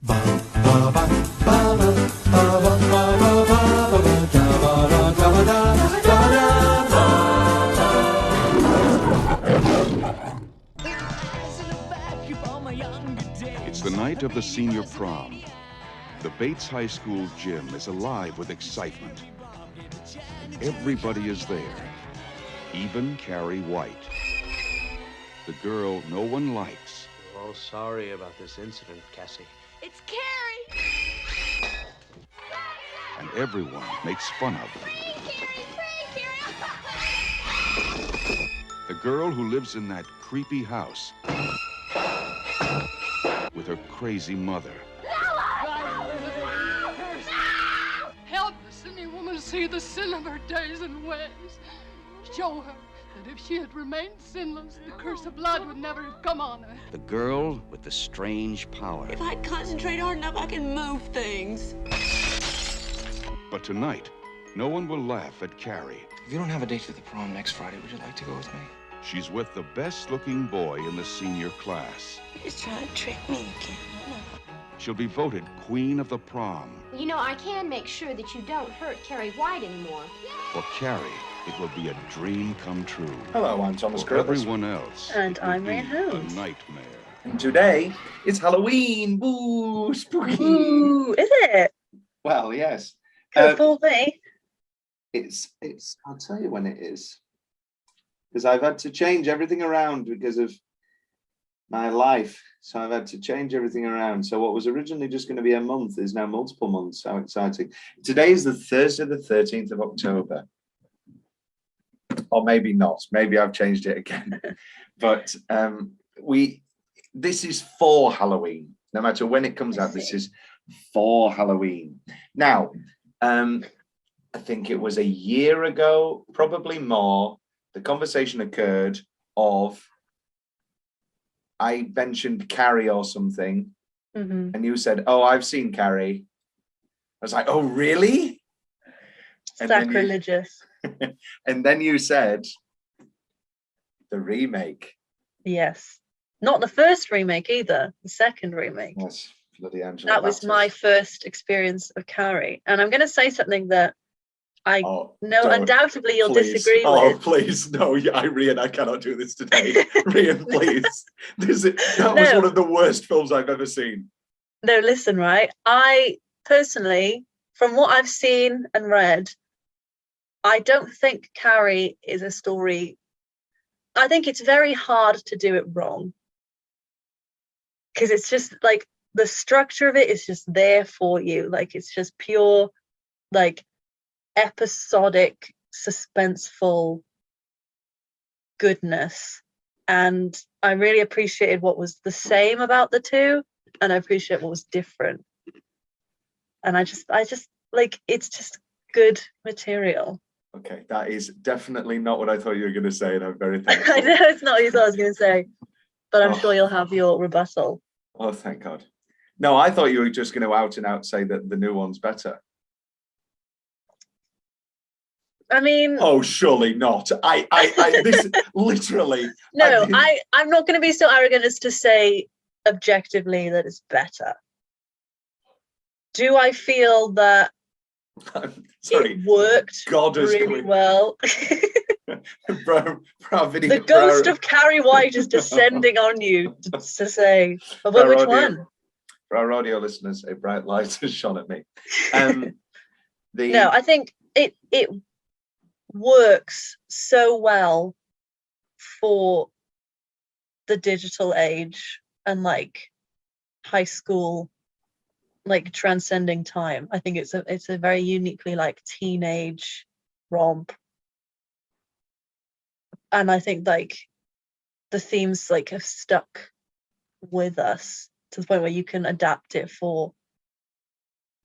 It's the night of the senior prom. The Bates High School gym is alive with excitement. Everybody is there, even Carrie White, the girl no one likes. We're all sorry about this incident, Cassie. It's Carrie! And everyone makes fun of her. Carrie! The girl who lives in that creepy house with her crazy mother. Help the sinning woman see the sin of her days and ways. Show her that if she had remained sinless, the curse of blood would never have come on her. The girl with the strange power. If I concentrate hard enough, I can move things. But tonight, no one will laugh at Carrie. If you don't have a date for the prom next Friday, would you like to go with me? She's with the best-looking boy in the senior class. He's trying to trick me again. She'll be voted queen of the prom. You know, I can make sure that you don't hurt Carrie White anymore. For Carrie, it will be a dream come true. Hello, I'm Thomas For Carruthers. everyone else, And it will I'm be Rhian Holmes. a nightmare. And today is Halloween. Boo, spooky. Ooh, is it? Well, yes. Could fool me. It's. I'll tell you when it is, because I've had to change everything around because of my life. So I've had to change everything around. So what was originally just going to be a month is now multiple months. How exciting! Today is the Thursday, the 13th of October, or maybe not. Maybe I've changed it again. But this is for Halloween. No matter when it comes out, this is for Halloween. Now, I think it was a year ago, probably more, the conversation occurred of, I mentioned Carrie or something, and you said, oh, I've seen Carrie. I was like, oh, really? Sacrilegious. And then you said the remake. Yes. Not the first remake either, the second remake. Yes, bloody Angela. That was my first experience of Carrie. And I'm going to say something that I know undoubtedly you'll disagree with. Oh, please. No, Rhian, I cannot do this today. Rhian, please. That was one of the worst films I've ever seen. No, listen, right? I personally, from what I've seen and read, I don't think Carrie is a story. I think it's very hard to do it wrong. Because it's just like the structure of it is just there for you. Like it's just pure, like episodic, suspenseful goodness. And I really appreciated what was the same about the two, and I appreciate what was different. And I just like, it's just good material. Okay, that is definitely not what I thought you were going to say, and I'm very thankful. I know it's not what you thought I was going to say, but I'm sure you'll have your rebuttal. Oh, thank God. No, I thought you were just going to out and out say that the new one's better. I mean, oh, surely not. This literally. No, I'm not going to be so arrogant as to say objectively that it's better. Do I feel that it worked really well? The ghost of Carrie White is descending on you to say, but which one? For our audio listeners, a bright light has shone at me. No, I think it works so well for the digital age and like high school, like transcending time. I think it's a very uniquely like teenage romp, and I think like the themes like have stuck with us to the point where you can adapt it for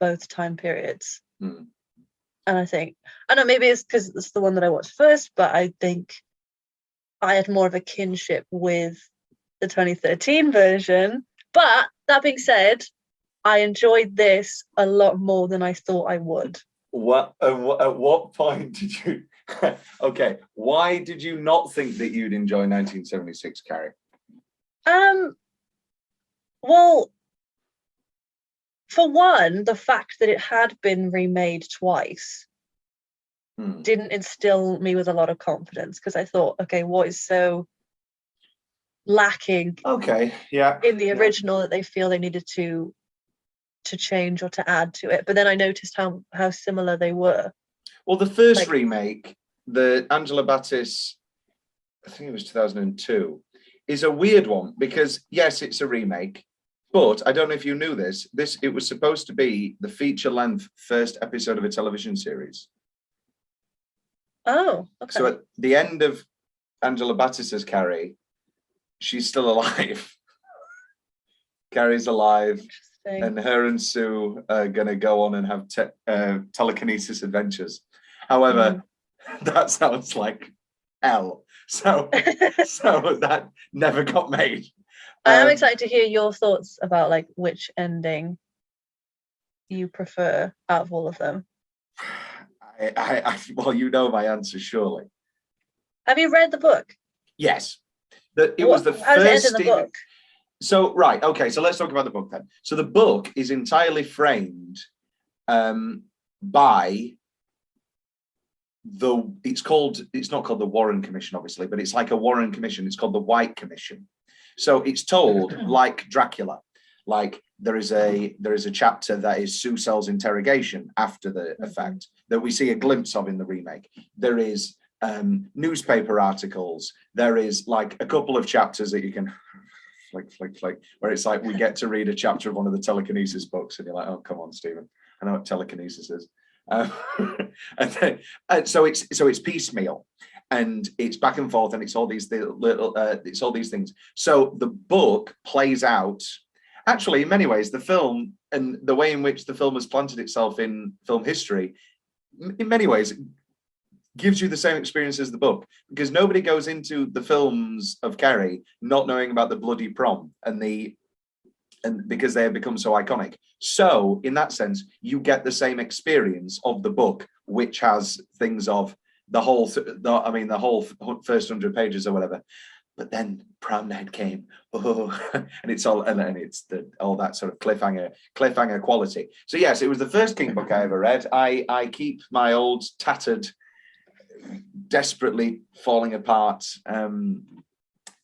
both time periods. And I think, I don't know, maybe it's because it's the one that I watched first, but I think I had more of a kinship with the 2013 version. But that being said, I enjoyed this a lot more than I thought I would. At what point did you... Okay, why did you not think that you'd enjoy 1976, Carrie? Well, for one, the fact that it had been remade twice didn't instill me with a lot of confidence, because I thought, okay, what is so lacking in the original that they feel they needed to change or to add to it? But then I noticed how similar they were. Well, the first remake, the Angela Battis, I think it was 2002, is a weird one because yes, it's a remake, but I don't know if you knew this. It was supposed to be the feature-length first episode of a television series. Oh, okay. So at the end of Angela Battis's Carrie, she's still alive. Carrie's alive, and her and Sue are going to go on and have telekinesis adventures. However, that sounds like hell. So that never got made. I am excited to hear your thoughts about like which ending you prefer out of all of them. Well, you know my answer, surely. Have you read the book? Yes. It was the how does first it end in the book? So, right, okay, so let's talk about the book then. So the book is entirely framed by it's not called the Warren Commission, obviously, but it's like a Warren Commission. It's called the White Commission. So it's told like Dracula. Like there is a chapter that is Sue Sell's interrogation after the effect that we see a glimpse of in the remake. There is newspaper articles. There is like a couple of chapters that you can flick, where it's like we get to read a chapter of one of the telekinesis books, and you're like, oh, come on, Stephen, I know what telekinesis is. So it's piecemeal, and it's back and forth, and it's all these things. So the book plays out. Actually, in many ways, the film and the way in which the film has planted itself in film history, in many ways, gives you the same experience as the book, because nobody goes into the films of Carrie not knowing about the bloody prom and because they have become so iconic. So in that sense, you get the same experience of the book, which has things of the whole first 100 pages or whatever. But then prom night came, and it's all all that sort of cliffhanger quality. So yes, it was the first King book I ever read. I keep my old tattered, desperately falling apart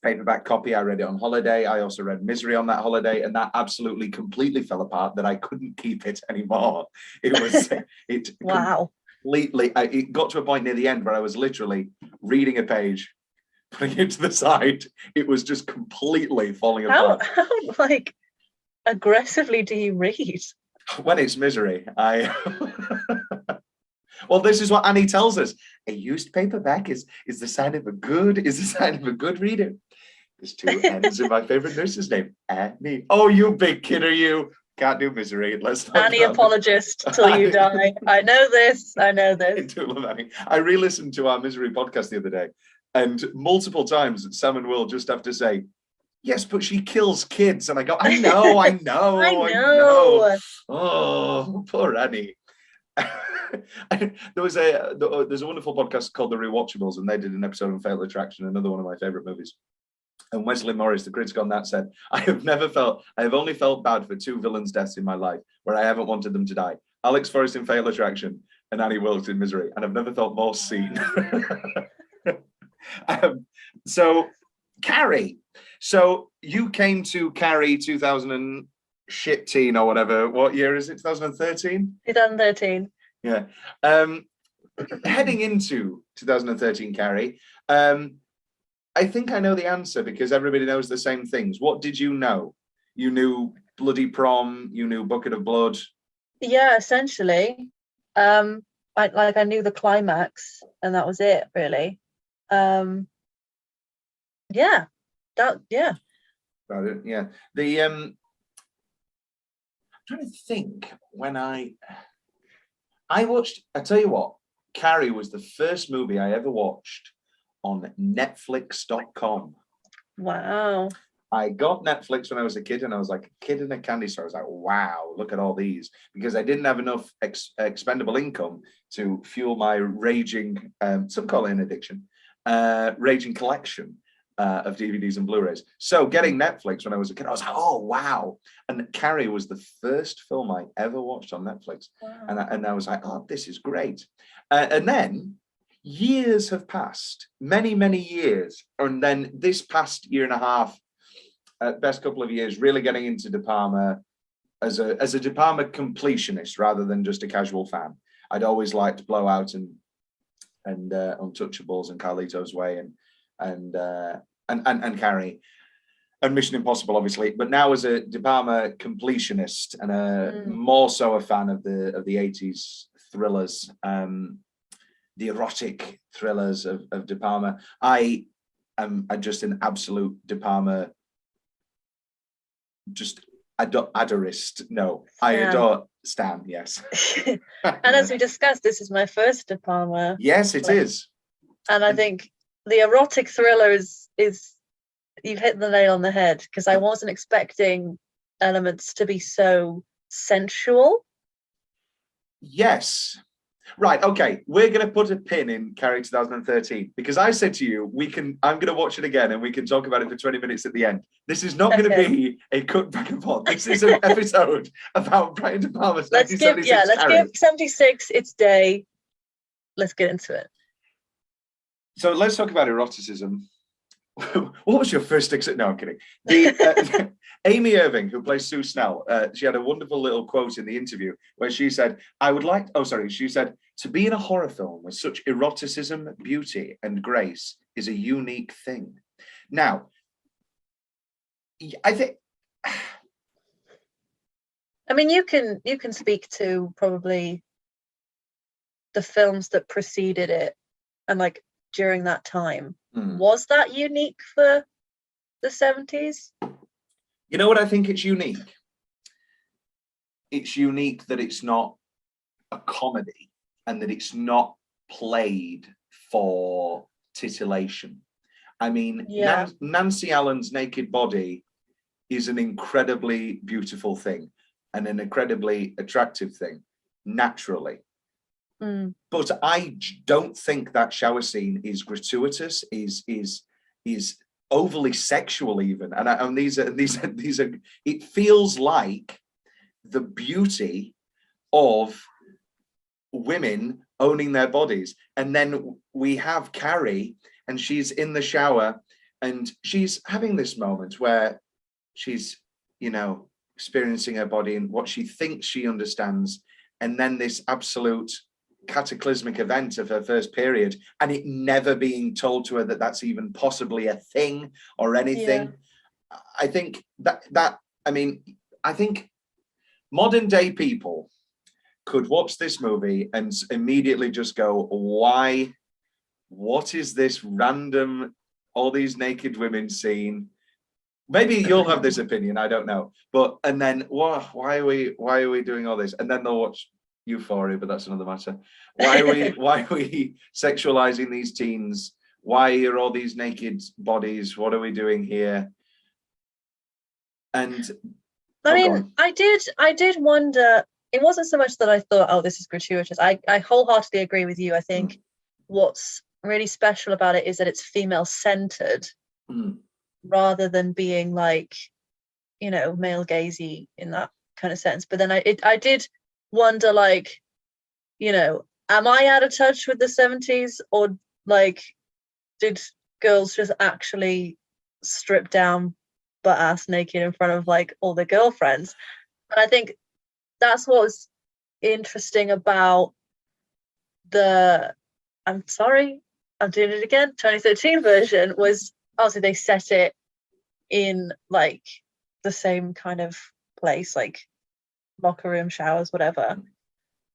paperback copy. I read it on holiday. I also read Misery on that holiday, and that absolutely completely fell apart. That I couldn't keep it anymore. Wow. Completely. It got to a point near the end where I was literally reading a page, putting it to the side. It was just completely falling apart. How like aggressively do you read? When it's Misery, well, this is what Annie tells us. A used paperback is the sign of a good reader. There's two N's in my favorite nurse's name, Annie. Oh, you big kidder, you can't do Misery. Let's not. Annie apologist till you die. I know this. I do love Annie. I re-listened to our Misery podcast the other day, and multiple times Sam and Will just have to say, yes, but she kills kids. And I go, I know. I know. Oh, poor Annie. There's a wonderful podcast called The Rewatchables, and they did an episode on Fatal Attraction, another one of my favorite movies. And Wesley Morris, the critic on that, said, I have only felt bad for two villains' deaths in my life where I haven't wanted them to die. Alex Forrest in Fatal Attraction and Annie Wilkes in Misery. And I've never felt more seen. So Carrie. So you came to Carrie 2016 or whatever. What year is it? 2013? 2013. Yeah. Heading into 2013, Carrie, I think I know the answer because everybody knows the same things. What did you know? You knew Bloody Prom, you knew Bucket of Blood. Yeah, essentially. I knew the climax, and that was it, really. Yeah. About it, yeah. I'm trying to think when I watched, I tell you what, Carrie was the first movie I ever watched on Netflix.com. Wow. I got Netflix when I was a kid, and I was like a kid in a candy store. I was like, wow, look at all these, because I didn't have enough expendable income to fuel my raging, some call it an addiction, raging collection of DVDs and Blu-rays. So getting Netflix when I was a kid, I was like, oh wow! And Carrie was the first film I ever watched on Netflix, and I was like, oh, this is great. And then years have passed, many years, and then this past year and a half, best couple of years, really getting into De Palma as a De Palma completionist rather than just a casual fan. I'd always liked Blowout and Untouchables and Carlito's Way and Carrie and Mission Impossible, obviously. But now as a De Palma completionist and more so a fan of the 80s thrillers, the erotic thrillers of De Palma, I am just an absolute De Palma adorist. No, I adore Stan, yes. And as we discussed, this is my first De Palma. Yes, it is. And I think the erotic thriller is you've hit the nail on the head, because I wasn't expecting elements to be so sensual. Yes. Right, okay, we're going to put a pin in Carrie 2013, because I said to you, I'm going to watch it again and we can talk about it for 20 minutes at the end. This is not going to be a cut back and forth. This is an episode about Brian De Palma's 1976 let's give 76 its day. Let's get into it. So let's talk about eroticism. What was your first No, I'm kidding. Amy Irving, who plays Sue Snell, she had a wonderful little quote in the interview where she said, she said, to be in a horror film with such eroticism, beauty, and grace is a unique thing. Now, I think... I mean, you can speak to probably the films that preceded it and like during that time. Was that unique for the 70s? You know what I think it's unique? It's unique that it's not a comedy and that it's not played for titillation. I mean, Nancy Allen's naked body is an incredibly beautiful thing and an incredibly attractive thing, naturally. But I don't think that shower scene is gratuitous, is overly sexual even, and these are it feels like the beauty of women owning their bodies. And then we have Carrie, and she's in the shower and she's having this moment where she's, experiencing her body and what she thinks she understands, and then this absolute cataclysmic event of her first period, and it never being told to her that that's even possibly a thing or anything. I think I think modern day people could watch this movie and immediately just go, why? What is this random, all these naked women scene? Maybe you'll have this opinion, I don't know. And then why are we doing all this? And then they'll watch Euphoria, but that's another matter. Why are we sexualizing these teens? Why are all these naked bodies? What are we doing here? And I did wonder. It wasn't so much that I thought, oh, this is gratuitous. I wholeheartedly agree with you. I think what's really special about it is that it's female centered rather than being like, male gazy in that kind of sense. But then I did wonder, like, am I out of touch with the 70s, or like did girls just actually strip down butt ass naked in front of like all their girlfriends? And I think that's what was interesting about I'm sorry, I'm doing it again, 2013 version, was obviously they set it in like the same kind of place, like locker room, showers, whatever,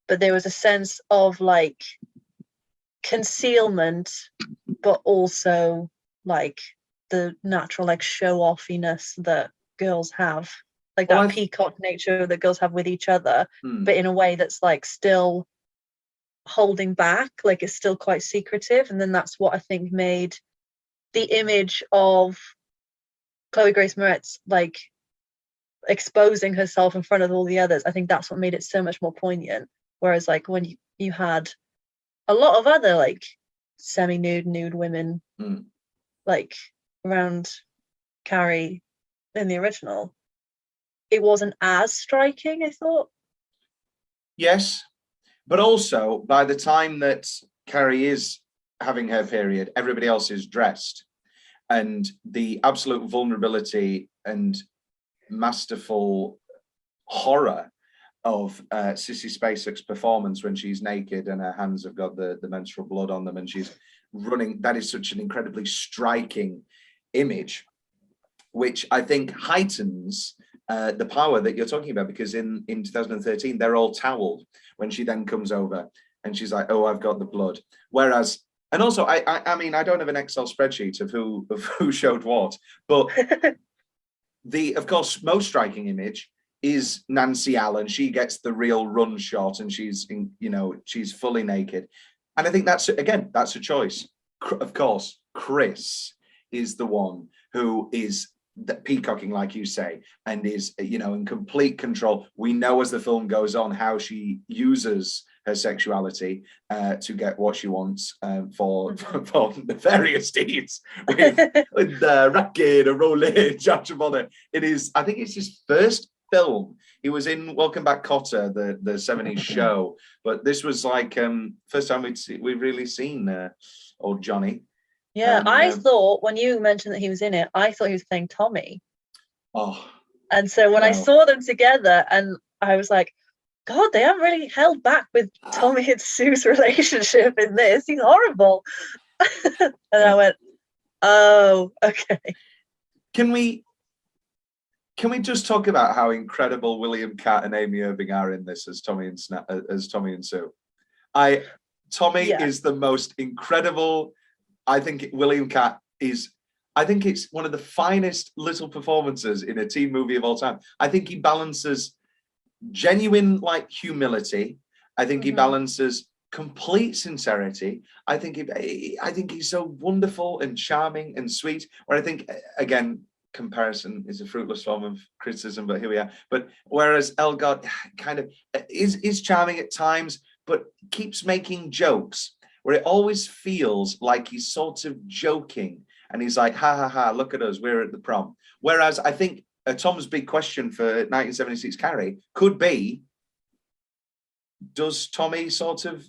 but there was a sense of like concealment, but also like the natural like show offiness that girls have, like that peacock nature that girls have with each other, but in a way that's like still holding back, like it's still quite secretive. And then that's what I think made the image of Chloe Grace Moretz like exposing herself in front of all the others, I think that's what made it so much more poignant. Whereas like when you had a lot of other like semi-nude nude women like around Carrie in the original, it wasn't as striking, I thought. Yes, but also by the time that Carrie is having her period, everybody else is dressed, and the absolute vulnerability and masterful horror of Sissy Spacek's performance when she's naked and her hands have got the menstrual blood on them and she's running, that is such an incredibly striking image, which I think heightens the power that you're talking about, because in 2013 they're all toweled when she then comes over and she's like, oh, I've got the blood. Whereas, and also I mean, I don't have an Excel spreadsheet of who showed what, but the, of course, most striking image is Nancy Allen. She gets the real run shot and she's in, you know, she's fully naked. And I think that's, again, that's a choice. Of course, Chris is the one who is peacocking, like you say, and is, you know, in complete control. We know as the film goes on how she uses her sexuality to get what she wants for the various deeds with the racket, a rolling, Jack Bonnet. It is, I think it's his first film. He was in Welcome Back, Kotter, the 70s show, but this was like first time we've really seen old Johnny. Yeah, I thought when you mentioned that he was in it, I thought he was playing Tommy. Oh. And so when I saw them together, and I was like, God, they haven't really held back with Tommy and Sue's relationship in this. He's horrible. And I went, oh, okay. Can we just talk about how incredible William Catt and Amy Irving are in this as Tommy and Sue? Tommy is the most incredible. I think William Catt is, I think it's one of the finest little performances in a teen movie of all time. I think he balances genuine like humility. I think he balances complete sincerity. I think he's so wonderful and charming and sweet. Where I think, again, comparison is a fruitless form of criticism, but here we are. But whereas Elgort kind of is charming at times, but keeps making jokes, where it always feels like he's sort of joking and he's like, ha ha ha, look at us, we're at the prom. Whereas I think Tom's big question for 1976 Carrie could be, does Tommy sort of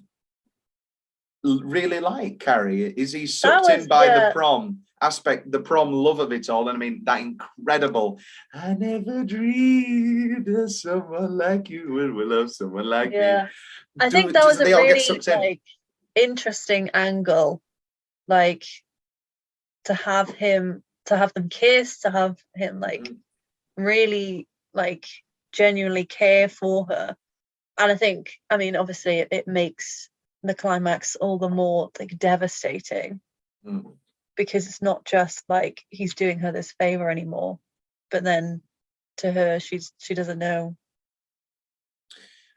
really like Carrie? Is he sucked in by the prom aspect, the prom love of it all? And I mean, that incredible, I never dreamed of someone like you will love someone like me. I think that was a really like interesting angle, like to have them kiss, to have him like really like genuinely care for her. And I think, I mean, obviously it makes the climax all the more like devastating because it's not just like he's doing her this favor anymore, but then to her she doesn't know,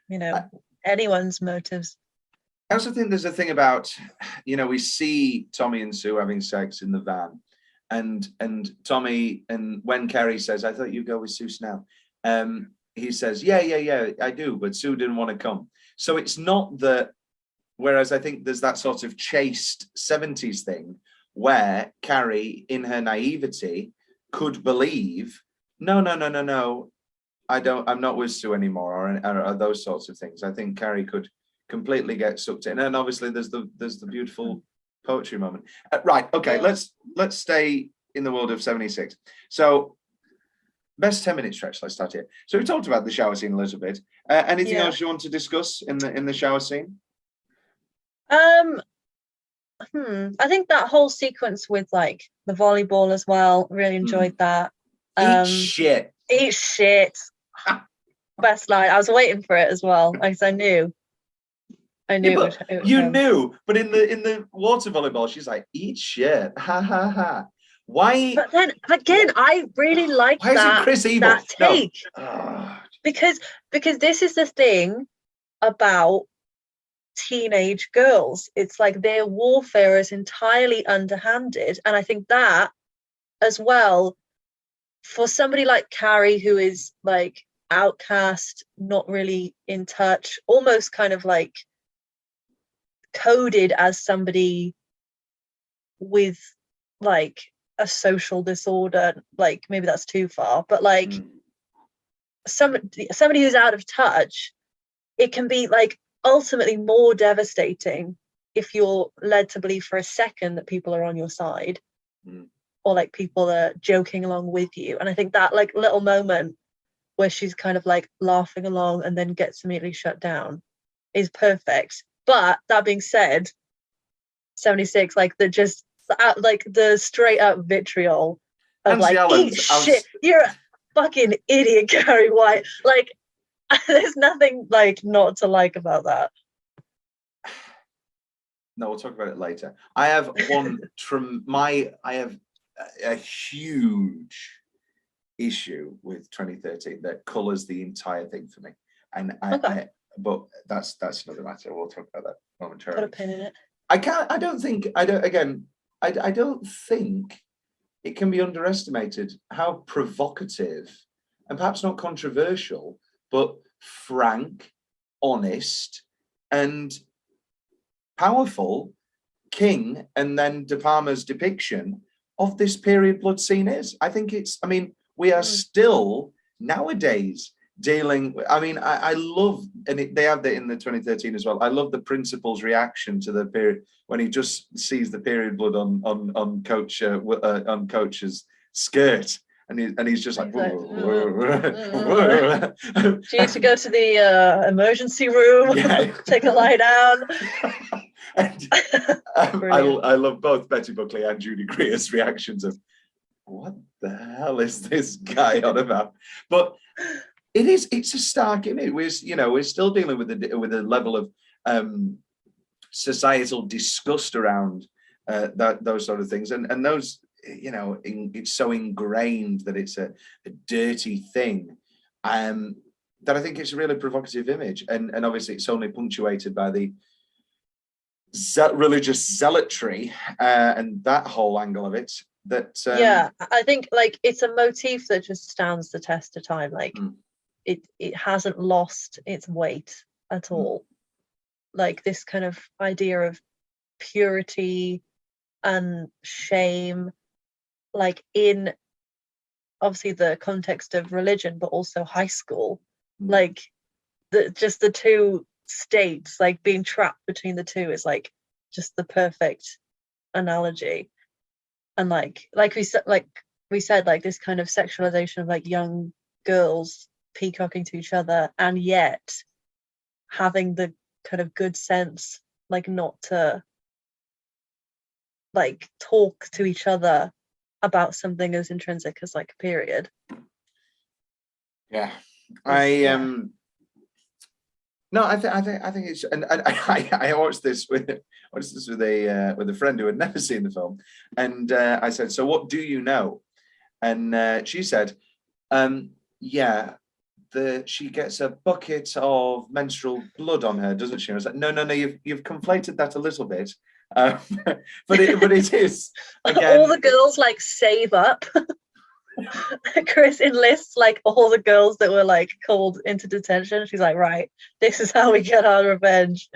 you know, anyone's motives. I also think there's a thing about, you know, we see Tommy and Sue having sex in the van, and Tommy, and when Carrie says, I thought you'd go with Sue now, he says, yeah, I do, but Sue didn't want to come. So it's not that, whereas I think there's that sort of chaste 70s thing where Carrie, in her naivety, could believe, no, I'm not with Sue anymore, or those sorts of things. I think Carrie could completely get sucked in, and obviously there's the beautiful poetry moment. Right, okay, let's stay in the world of 76. So best 10-minute stretch, let's start here. So we talked about the shower scene a little bit. Anything else you want to discuss in the shower scene? I think that whole sequence with like the volleyball as well, really enjoyed that. Eat shit. Best line. I was waiting for it as well, because I knew. You knew, but in the water volleyball, she's like, eat shit. Ha ha ha. Why? But then again, I really like that take. No. Because this is the thing about teenage girls. It's like their warfare is entirely underhanded, and I think that as well, for somebody like Carrie, who is like outcast, not really in touch, almost kind of like coded as somebody with like a social disorder, like maybe that's too far, but like somebody who's out of touch, it can be like ultimately more devastating if you're led to believe for a second that people are on your side, or like people are joking along with you. And I think that like little moment where she's kind of like laughing along and then gets immediately shut down is perfect. But that being said, 76, like the just like the straight up vitriol of And like, eat shit, you're a fucking idiot, Carrie White. Like, there's nothing like not to like about that. No, we'll talk about it later. I have one I have a huge issue with 2013 that colours the entire thing for me. And but that's another matter. We'll talk about that momentarily. Put a pin in it. I don't think it can be underestimated how provocative and perhaps not controversial, but frank, honest, and powerful King and then De Palma's depiction of this period blood scene is. I think we are still nowadays dealing. I love, and they have that in the 2013 as well. I love the principal's reaction to the period when he just sees the period blood on Coach's skirt, and he's just like, do you need to go to the emergency room? Yeah. Take a lie down. And, I love both Betty Buckley and Judy Greer's reactions of what the hell is this guy on about? But it's a stark image. We're still dealing with a level of societal disgust around those sort of things, and those, it's so ingrained that it's a dirty thing, that I think it's a really provocative image, and obviously it's only punctuated by the religious zealotry and that whole angle of it. That I think like it's a motif that just stands the test of time. Like it hasn't lost its weight at all. Like this kind of idea of purity and shame, like in obviously the context of religion, but also high school, like the two states, like being trapped between the two is like just the perfect analogy. And like we said, like this kind of sexualization of like young girls peacocking to each other, and yet having the kind of good sense like not to like talk to each other about something as intrinsic as like a period. No, I think it's, and I watched this with a friend who had never seen the film, and I said, "So what do you know?" And she said, she gets a bucket of menstrual blood on her, doesn't she? I was like, no, you've conflated that a little bit, but it is again. All the girls like save up. Chris enlists like all the girls that were like called into detention. She's like, right, this is how we get our revenge.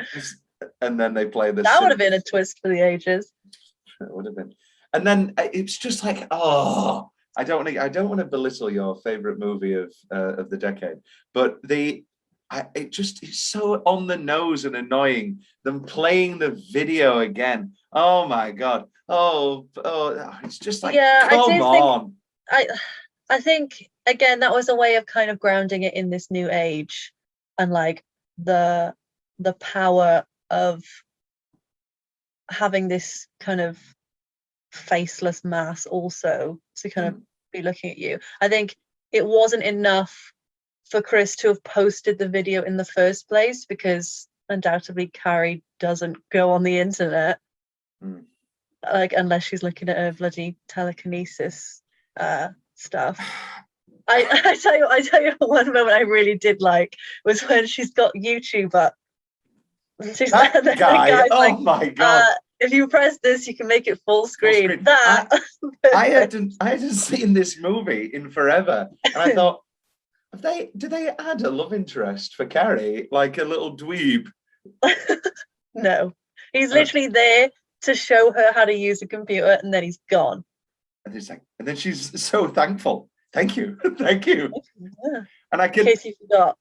And then they play this. That would have been a twist for the ages. It would have been. And then it's just like, oh, I don't want to belittle your favorite movie of the decade, but it's so on the nose and annoying. Them playing the video again. Oh my god. Oh, it's just like, come on. I think again that was a way of kind of grounding it in this new age, and like the power of having this kind of faceless mass also to kind of be looking at you. I think it wasn't enough for Chris to have posted the video in the first place, because undoubtedly Carrie doesn't go on the internet like unless she's looking at her bloody telekinesis stuff. I tell you one moment I really did like was when she's got YouTube up. That guy, oh my god. If you press this, you can make it full screen. That I hadn't seen this movie in forever, and I thought, did they add a love interest for Carrie, like a little dweeb? No, he's literally there to show her how to use a computer, and then he's gone. And it's like, and then she's so thankful. Thank you, thank you. Yeah. And I can. In case you forgot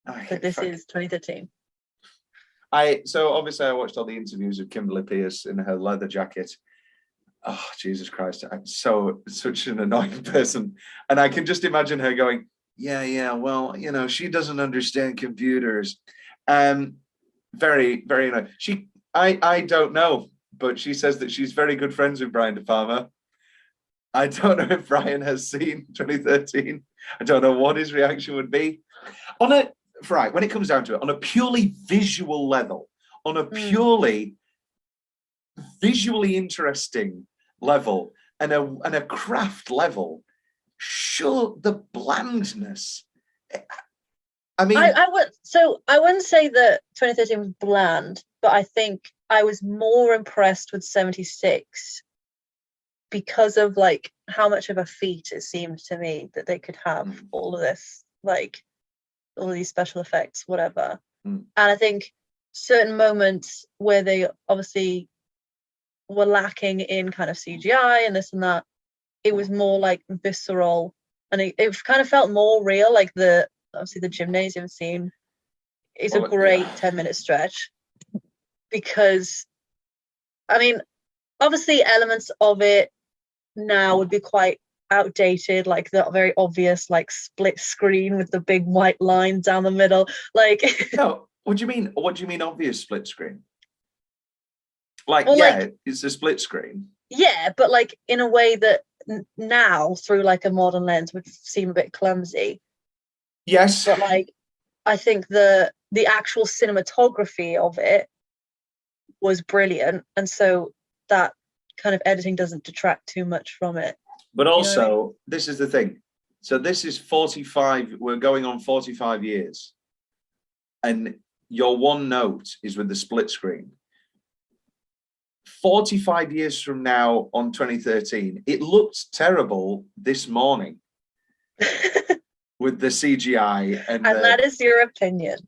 Oh, that this is 2013. So obviously I watched all the interviews of Kimberly Pierce in her leather jacket. Oh, Jesus Christ, I'm such an annoying person. And I can just imagine her going, yeah, well, you know, she doesn't understand computers. Very, very annoying. I don't know, but she says that she's very good friends with Brian De Palma. I don't know if Rhian has seen 2013. I don't know what his reaction would be. Right, when it comes down to it, on a purely visual level, on a purely visually interesting level, and a craft level, sure, the blandness. I mean, I wouldn't say that 2013 was bland, but I think I was more impressed with 76 because of like how much of a feat it seemed to me that they could have all of this, like all of these special effects, whatever. And I think certain moments where they obviously were lacking in kind of CGI and this and that, it was more like visceral, and it kind of felt more real. Like obviously the gymnasium scene is a great 10-minute stretch, because I mean, obviously elements of it now would be quite outdated, like the very obvious like split screen with the big white line down the middle. Like no, what do you mean obvious split screen? Like, well, yeah, like, it's a split screen. Yeah, but like in a way that now through like a modern lens would seem a bit clumsy. Yes. But like I think the actual cinematography of it was brilliant, and so that kind of editing doesn't detract too much from it. But also, you know what I mean? This is the thing. So this is 45, we're going on 45 years. And your one note is with the split screen. 45 years from now on 2013, it looked terrible this morning with the CGI. And that is your opinion.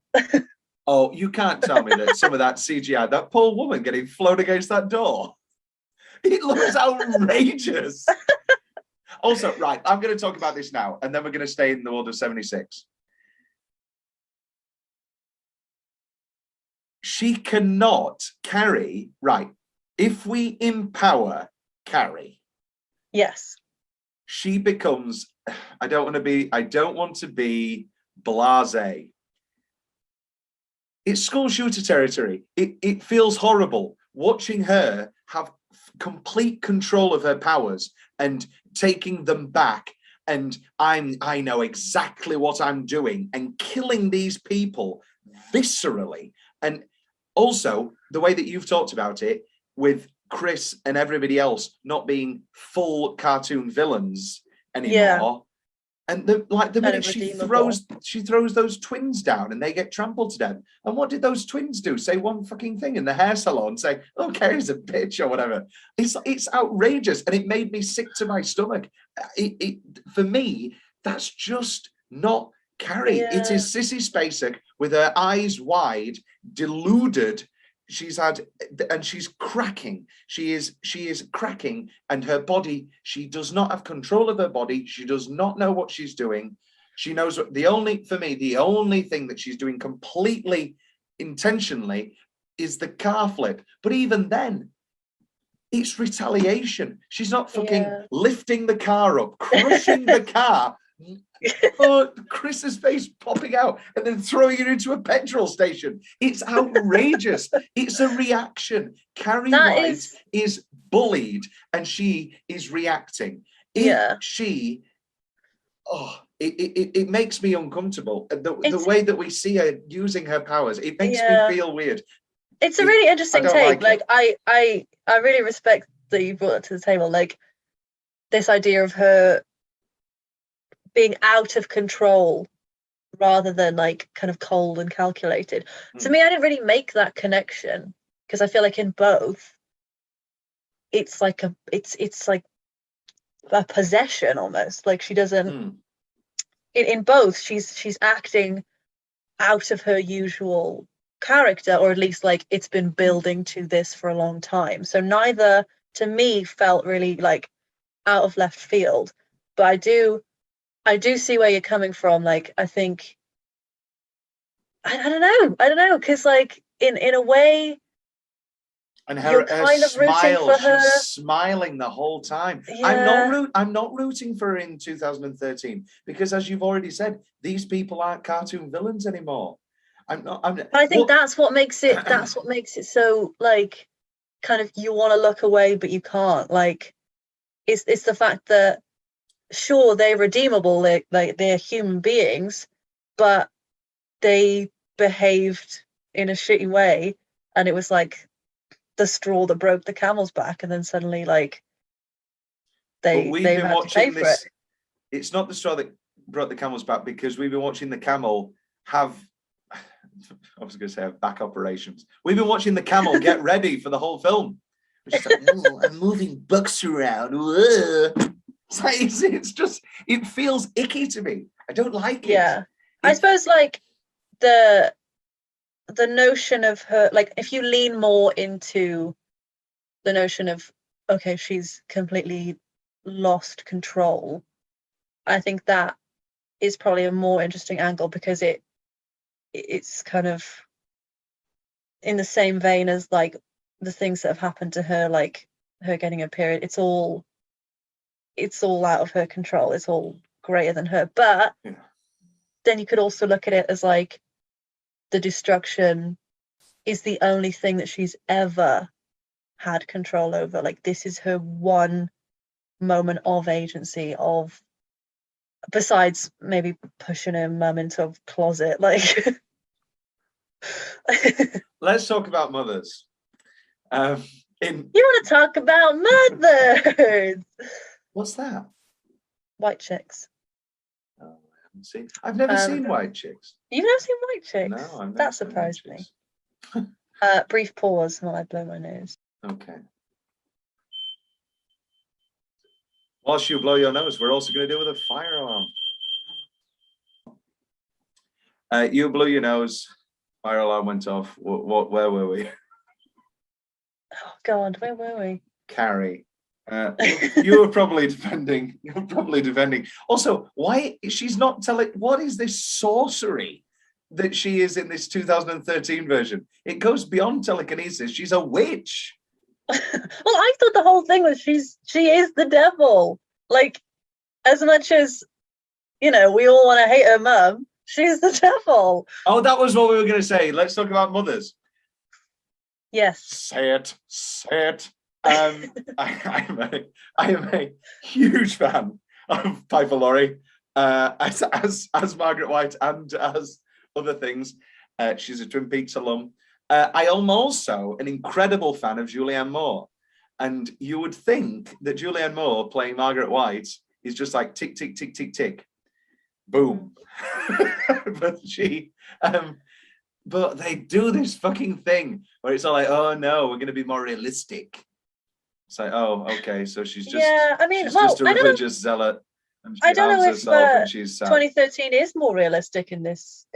Oh, you can't tell me that some of that CGI, that poor woman getting flown against that door, it looks outrageous. Also, right, I'm going to talk about this now, and then we're going to stay in the world of 76. She cannot carry, right, if we empower Carrie, yes, she becomes, I don't want to be blasé. It's school shooter territory. It feels horrible watching her have complete control of her powers and taking them back, and I know exactly what I'm doing, and killing these people viscerally. And also the way that you've talked about it with Chris and everybody else not being full cartoon villains anymore. Yeah. And the minute she throws those twins down and they get trampled to death. And what did those twins do? Say one fucking thing in the hair salon, say, "Oh, Carrie's a bitch," or whatever. It's outrageous, and it made me sick to my stomach. For me, that's just not Carrie. Yeah. It is Sissy Spacek with her eyes wide, deluded. She's cracking. She is cracking, and her body, she does not have control of her body. She does not know what she's doing. She knows what the only thing that she's doing completely intentionally is the car flip. But even then, it's retaliation. She's not fucking lifting the car up, crushing the car. Oh, Chris's face popping out and then throwing it into a petrol station. It's outrageous. It's a reaction. Carrie White is bullied and she is reacting. It makes me uncomfortable. The way that we see her using her powers, it makes me feel weird. It's a really interesting take. Like I really respect that you brought it to the table. Like this idea of her being out of control rather than like kind of cold and calculated. To me, I didn't really make that connection, because I feel like in both it's like a possession almost. Like she doesn't in both she's acting out of her usual character, or at least like it's been building to this for a long time. So neither to me felt really like out of left field, but I do see where you're coming from. Like, I think I don't know, because like in a way, and you're kind of rooting for her. She's smiling the whole time. Yeah. I'm not rooting for her in 2013 because, as you've already said, these people aren't cartoon villains anymore. I think that's what makes it. That's what makes it so like, kind of, you want to look away but you can't. Like, it's the fact that sure, they're redeemable. They're human beings, but they behaved in a shitty way, and it was like the straw that broke the camel's back, and then suddenly like they've had to pay for it. It's not the straw that broke the camel's back, because we've been watching the camel have, I was going to say, have back operations. We've been watching the camel get ready for the whole film. It's like, oh, I'm moving books around. It's just, it feels icky to me. I don't like it. Yeah, I suppose like the notion of her, like, if you lean more into the notion of, okay, she's completely lost control, I think that is probably a more interesting angle, because it's kind of in the same vein as like the things that have happened to her, like her getting a period. It's all out of her control. It's all greater than her. But then you could also look at it as like the destruction is the only thing that she's ever had control over. Like, this is her one moment of agency, of, besides maybe pushing her mum into a closet. Like, let's talk about mothers. You want to talk about mothers? What's that? White Chicks. Oh, I haven't seen. I've never seen White Chicks. You've never seen White Chicks? No, I've never. That surprised me. Brief pause while I blow my nose. Okay. Whilst you blow your nose, we're also going to deal with a fire alarm. You blew your nose. Fire alarm went off. Where were we? Oh God, where were we? Carrie. You were probably defending. You're probably defending. Also, why she's not telling? What is this sorcery that she is in this 2013 version? It goes beyond telekinesis. She's a witch. Well, I thought the whole thing was she is the devil. Like, as much as, you know, we all want to hate her mum, she's the devil. Oh, that was what we were going to say. Let's talk about mothers. Yes. Say it. I am a huge fan of Piper Laurie, as Margaret White and as other things. She's a Twin Peaks alum. I am also an incredible fan of Julianne Moore. And you would think that Julianne Moore playing Margaret White is just like tick, tick, tick, tick, tick. Boom. But they do this fucking thing where it's all like, oh no, we're going to be more realistic. It's like, oh, okay, so she's just, she's just a religious zealot. And she I don't know if 2013 is more realistic in this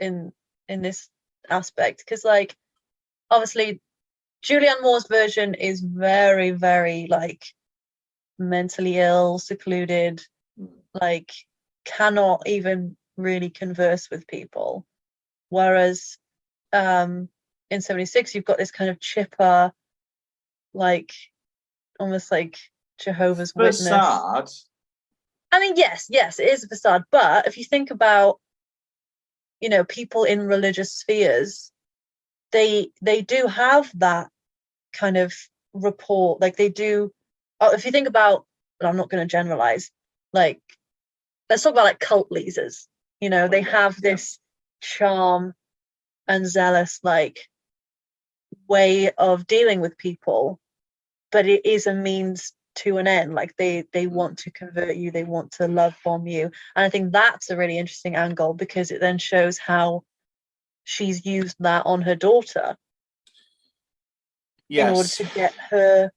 aspect, because like, obviously Julianne Moore's version is very, very like mentally ill, secluded, like cannot even really converse with people, whereas in 76 you've got this kind of chipper, like almost like Jehovah's Witness. Facade. I mean, yes, it is a facade, but if you think about, you know, people in religious spheres, they do have that kind of rapport. Like they do. If you think about, and I'm not going to generalize, like let's talk about like cult leaders. You know, they have this charm and zealous like way of dealing with people, but it is a means to an end. Like they want to convert you, they want to love bomb you, and I think that's a really interesting angle, because it then shows how she's used that on her daughter in order to get her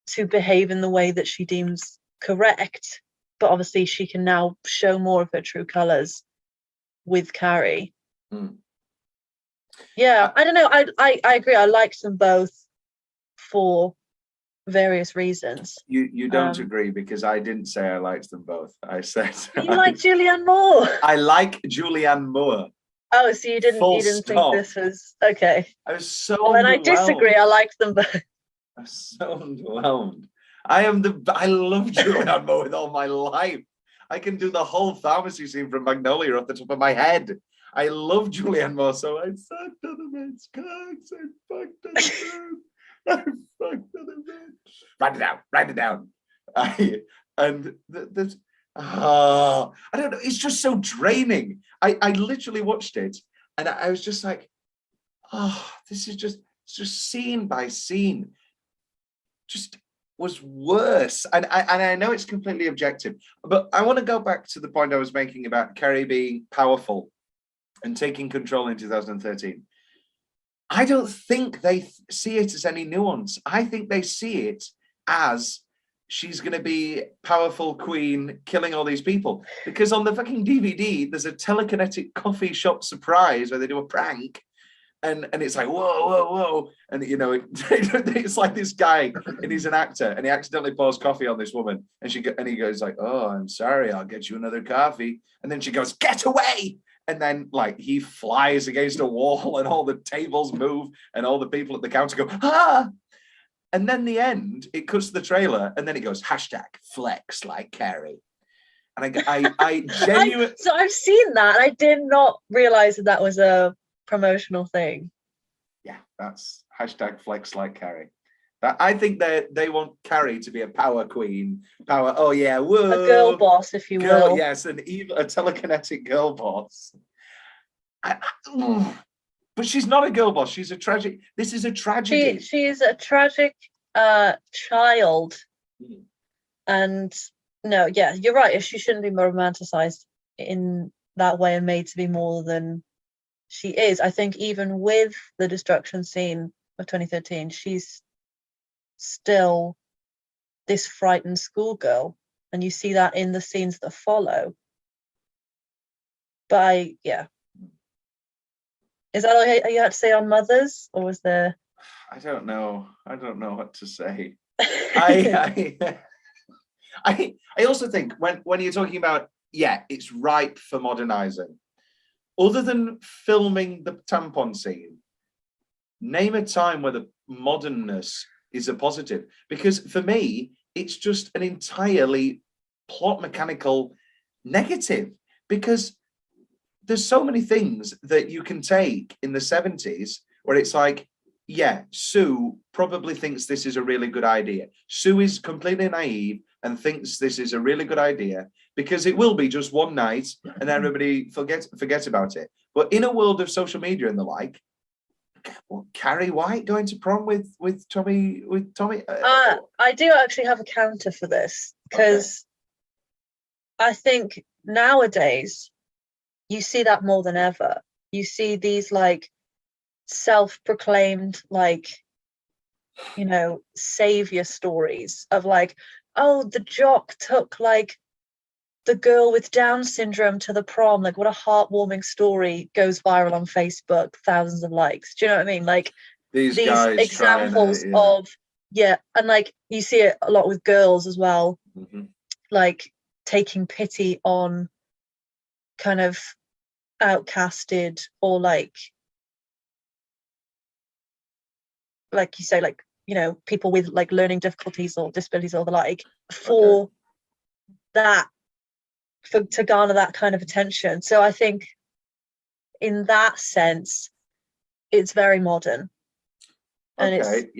to behave in the way that she deems correct. But obviously she can now show more of her true colors with Carrie. Yeah, I don't know, I agree. I liked them both for various reasons. You don't agree, because I didn't say I liked them both. I said You like Julianne Moore. I like Julianne Moore. Oh, so you didn't think this was okay. I was so well, then I disagree. I liked them both. I'm so underwhelmed. I love Julianne Moore with all my life. I can do the whole pharmacy scene from Magnolia off the top of my head. I love Julianne Moore, so I sucked on the man's cocks. I fucked on the man. I fucked on the man. Write it down. I don't know. It's just so draining. I literally watched it, and I was just like, oh, this is just scene by scene. Just was worse. And I know it's completely objective, but I want to go back to the point I was making about Carrie being powerful and taking control in 2013. I don't think they see it as any nuance. I think they see it as she's going to be powerful queen killing all these people, because on the fucking DVD there's a telekinetic coffee shop surprise where they do a prank, and it's like whoa, and you know it's like this guy, and he's an actor, and he accidentally pours coffee on this woman, and he goes like, oh, I'm sorry, I'll get you another coffee, and then she goes, get away. And then, like, he flies against a wall, and all the tables move, and all the people at the counter go, ah! And then the end, it cuts to the trailer, and then it goes, #flex like Carrie. And I genuinely... So I've seen that, and I did not realize that was a promotional thing. Yeah, that's #flex like Carrie. I think they want Carrie to be a power queen. Oh yeah, whoa. A girl boss, if you will. Yes, a telekinetic girl boss. But she's not a girl boss. She's a tragic. This is a tragedy. She's a tragic child. And no, yeah, you're right. She shouldn't be romanticized in that way and made to be more than she is. I think even with the destruction scene of 2013, she's still this frightened schoolgirl, and you see that in the scenes that follow. But is that all you had to say on Mothers, or was there? I don't know what to say. I also think when you're talking about, it's ripe for modernizing. Other than filming the tampon scene, name a time where the modernness is a positive, because for me it's just an entirely plot mechanical negative, because there's so many things that you can take in the 70s where it's like, Sue probably thinks this is a really good idea. Sue is completely naive and thinks this is a really good idea because it will be just one night and everybody forget about it. But in a world of social media and the like, Carrie White going to prom with Tommy? I do actually have a counter for this, because I think nowadays you see that more than ever. You see these like self-proclaimed savior stories of like, oh, the jock took like the girl with Down syndrome to the prom, like what a heartwarming story, goes viral on Facebook, thousands of likes. Do you know what I mean? Like these examples of and like you see it a lot with girls as well, like taking pity on kind of outcasted or like you say, like, people with like learning difficulties or disabilities or the like, for that, to garner that kind of attention. So I think in that sense it's very modern. And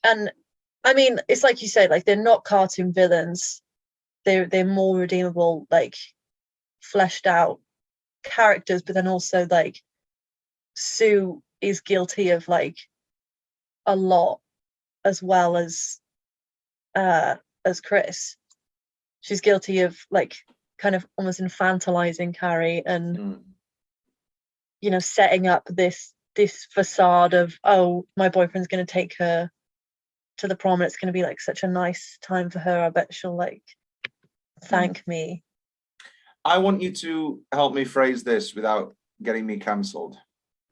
and I mean, it's like you said, like they're not cartoon villains, they're more redeemable, like fleshed out characters. But then also like Sue is guilty of like a lot, as well as Chris. She's guilty of like kind of almost infantilizing Carrie and setting up this facade of, oh, my boyfriend's going to take her to the prom and it's going to be like such a nice time for her, I bet she'll like thank me. I want you to help me phrase this without getting me cancelled.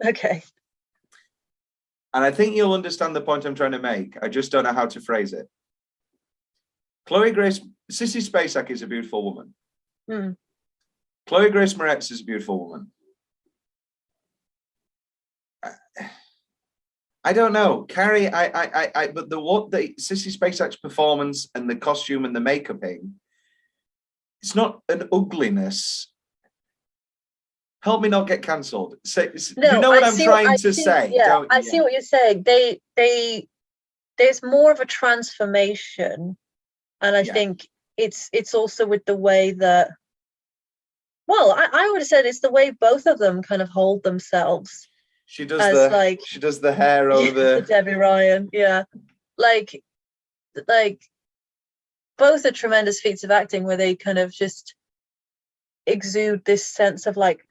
Okay. and I think you'll understand the point I'm trying to make. I just don't know how to phrase it. Sissy Spacek is a beautiful woman. Mm. Chloe Grace Moretz is a beautiful woman. I don't know, Carrie. But the Sissy Spacek's performance and the costume and the makeuping, it's not an ugliness. Help me not get cancelled. No, you know what I'm trying to say. Yeah, I see what you're saying. There's more of a transformation, and I think it's also with the way that. Well, I would have said it's the way both of them kind of hold themselves. She does the hair over the Debbie Ryan, yeah. Like both are tremendous feats of acting where they kind of just exude this sense of like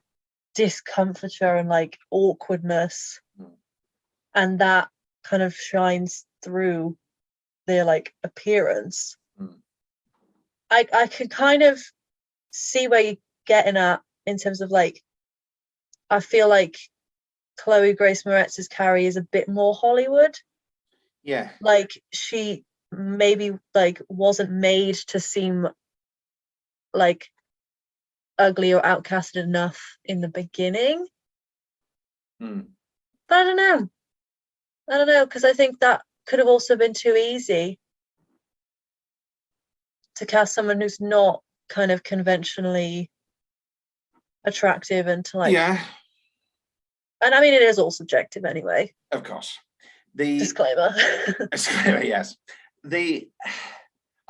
discomfiture and like awkwardness, and that kind of shines through their like appearance. I could kind of see where you're getting at in terms of like, I feel like Chloe Grace Moretz's Carrie is a bit more Hollywood. Yeah. Like she maybe like wasn't made to seem like ugly or outcasted enough in the beginning. But I don't know, because I think that could have also been too easy to cast someone who's not kind of conventionally attractive and to like and I mean it is all subjective anyway, of course. The disclaimer. Yes. I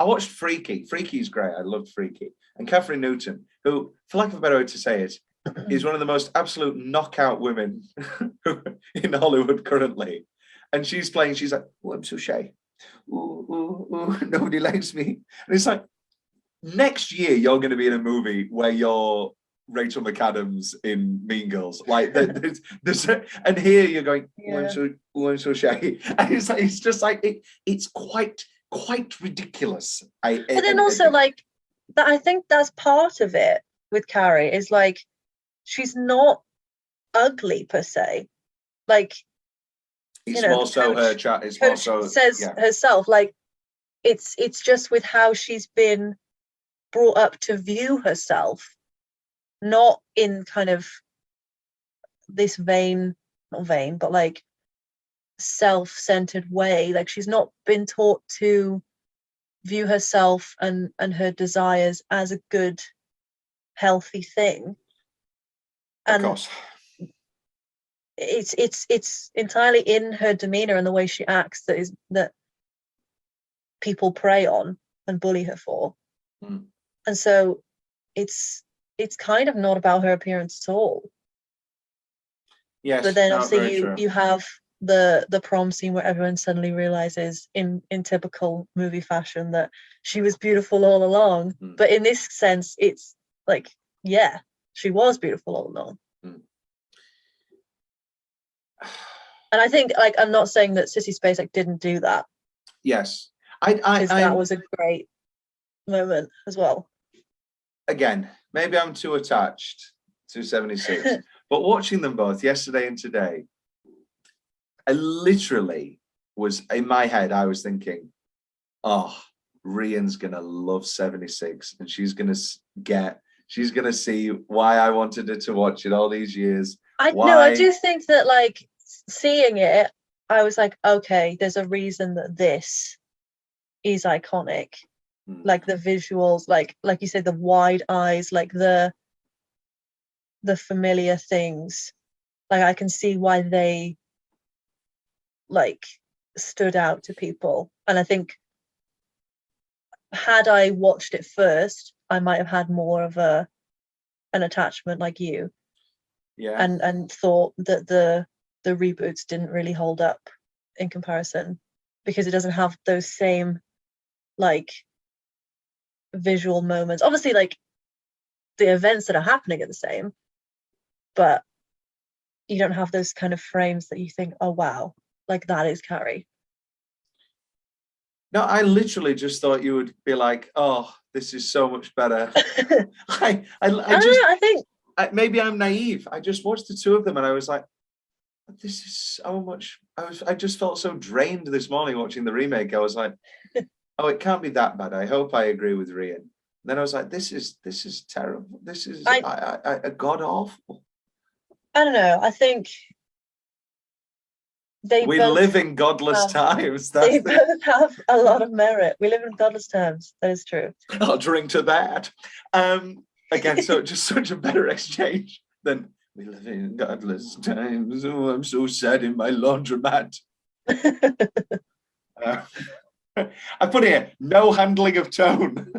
watched Freaky's great. I loved Freaky. And Catherine Newton, who, for lack of a better way to say it, is one of the most absolute knockout women in Hollywood currently. And she's like, oh, I'm so shy. Ooh, nobody likes me. And it's like, next year you're going to be in a movie where you're Rachel McAdams in Mean Girls. Like, there's and here you're going, oh, I'm so shy. And it's just like, it's quite ridiculous. But then also like, that I think that's part of it with Carrie is like, she's not ugly per se. Like, it's more so her chat. It's more so says herself. Like, it's just with how she's been brought up to view herself, not in kind of this not vain, but like self-centered way. Like, she's not been taught to view herself and her desires as a good, healthy thing. And of course. It's entirely in her demeanor and the way she acts that people prey on and bully her for. And so it's kind of not about her appearance at all. Yes. But then obviously you have the prom scene where everyone suddenly realizes in typical movie fashion that she was beautiful all along. But in this sense, it's like, yeah, she was beautiful all along. And I think, like, I'm not saying that Sissy Spacek didn't do that. Yes. That was a great moment as well. Again, maybe I'm too attached to 76, but watching them both yesterday and today, I literally was, in my head, I was thinking, oh, Rhian's going to love 76 and she's going to see why I wanted her to watch it all these years. I do think that, like, seeing it, I was like, okay, there's a reason that this is iconic. Like the visuals, like you said, the wide eyes, like the familiar things. Like, I can see why they like stood out to people. And I think had I watched it first, I might have had more of an attachment like you. Yeah. And thought that the reboots didn't really hold up in comparison because it doesn't have those same like visual moments. Obviously, like, the events that are happening are the same, but you don't have those kind of frames that you think, oh wow, like that is Carrie. No, I literally just thought you would be like, oh, this is so much better. I think maybe I'm naive. I just watched the two of them and I was like, this is so much. I just felt so drained this morning watching the remake. I was like, oh, it can't be that bad. I hope I agree with Rhian. And then I was like, this is terrible. This is a god awful. I don't know. I think we live in godless times. They both have a lot of merit. We live in godless times. That is true. I'll drink to that. Again, so just such a better exchange than we live in godless times. Oh, I'm so sad in my laundromat. I put here, no handling of tone.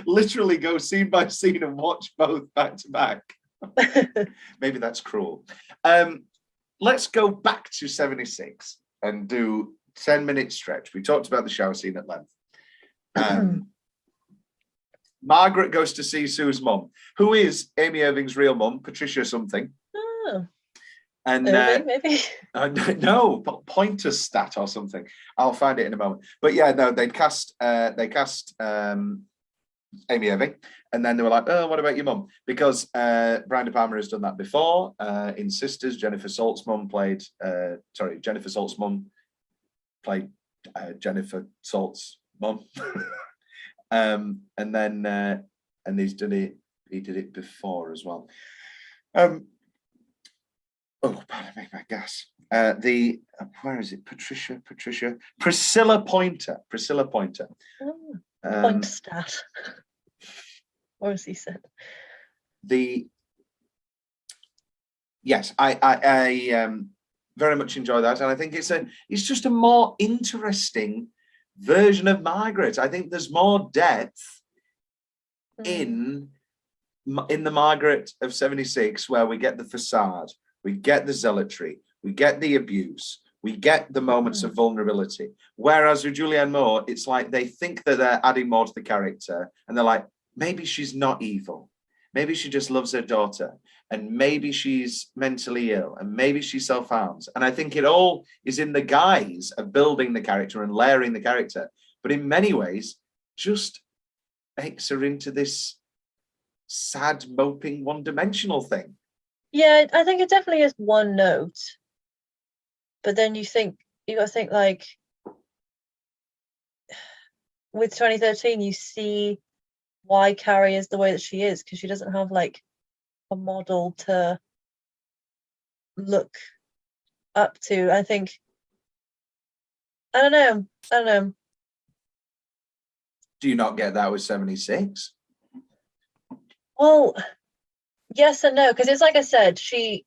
Literally go scene by scene and watch both back to back. Maybe that's cruel. Let's go back to 76 and do 10-minute stretch. We talked about the shower scene at length. Margaret goes to see Sue's mum, who is Amy Irving's real mum, Patricia something. Oh. And Irving, maybe? No, Pointer Stat or something. I'll find it in a moment. But yeah, no, they cast Amy Irving, and then they were like, oh, what about your mum? Because Brian De Palma has done that before. In Sisters, Jennifer Salt's mum played Jennifer Salt's mum played Jennifer Salt's mum. And he's done it, he did it before as well. Oh, pardon me, my gas. Where is it? Priscilla Pointer. Oh, Pointstat. Or as he said. Yes, I very much enjoy that, and I think it's just a more interesting version of Margaret. I think there's more depth in the Margaret of 76, where we get the facade, we get the zealotry, we get the abuse, we get the moments of vulnerability. Whereas with Julianne Moore, it's like they think that they're adding more to the character, and they're like, maybe she's not evil, maybe she just loves her daughter, and maybe she's mentally ill, and maybe she self-harms. And I think it all is in the guise of building the character and layering the character, but in many ways just makes her into this sad, moping, one-dimensional thing. Yeah, I think it definitely is one note. But then you gotta think, like, with 2013, you see why Carrie is the way that she is, because she doesn't have like a model to look up to. I think, I don't know. Do you not get that with 76? Well, yes and no, because it's like I said, she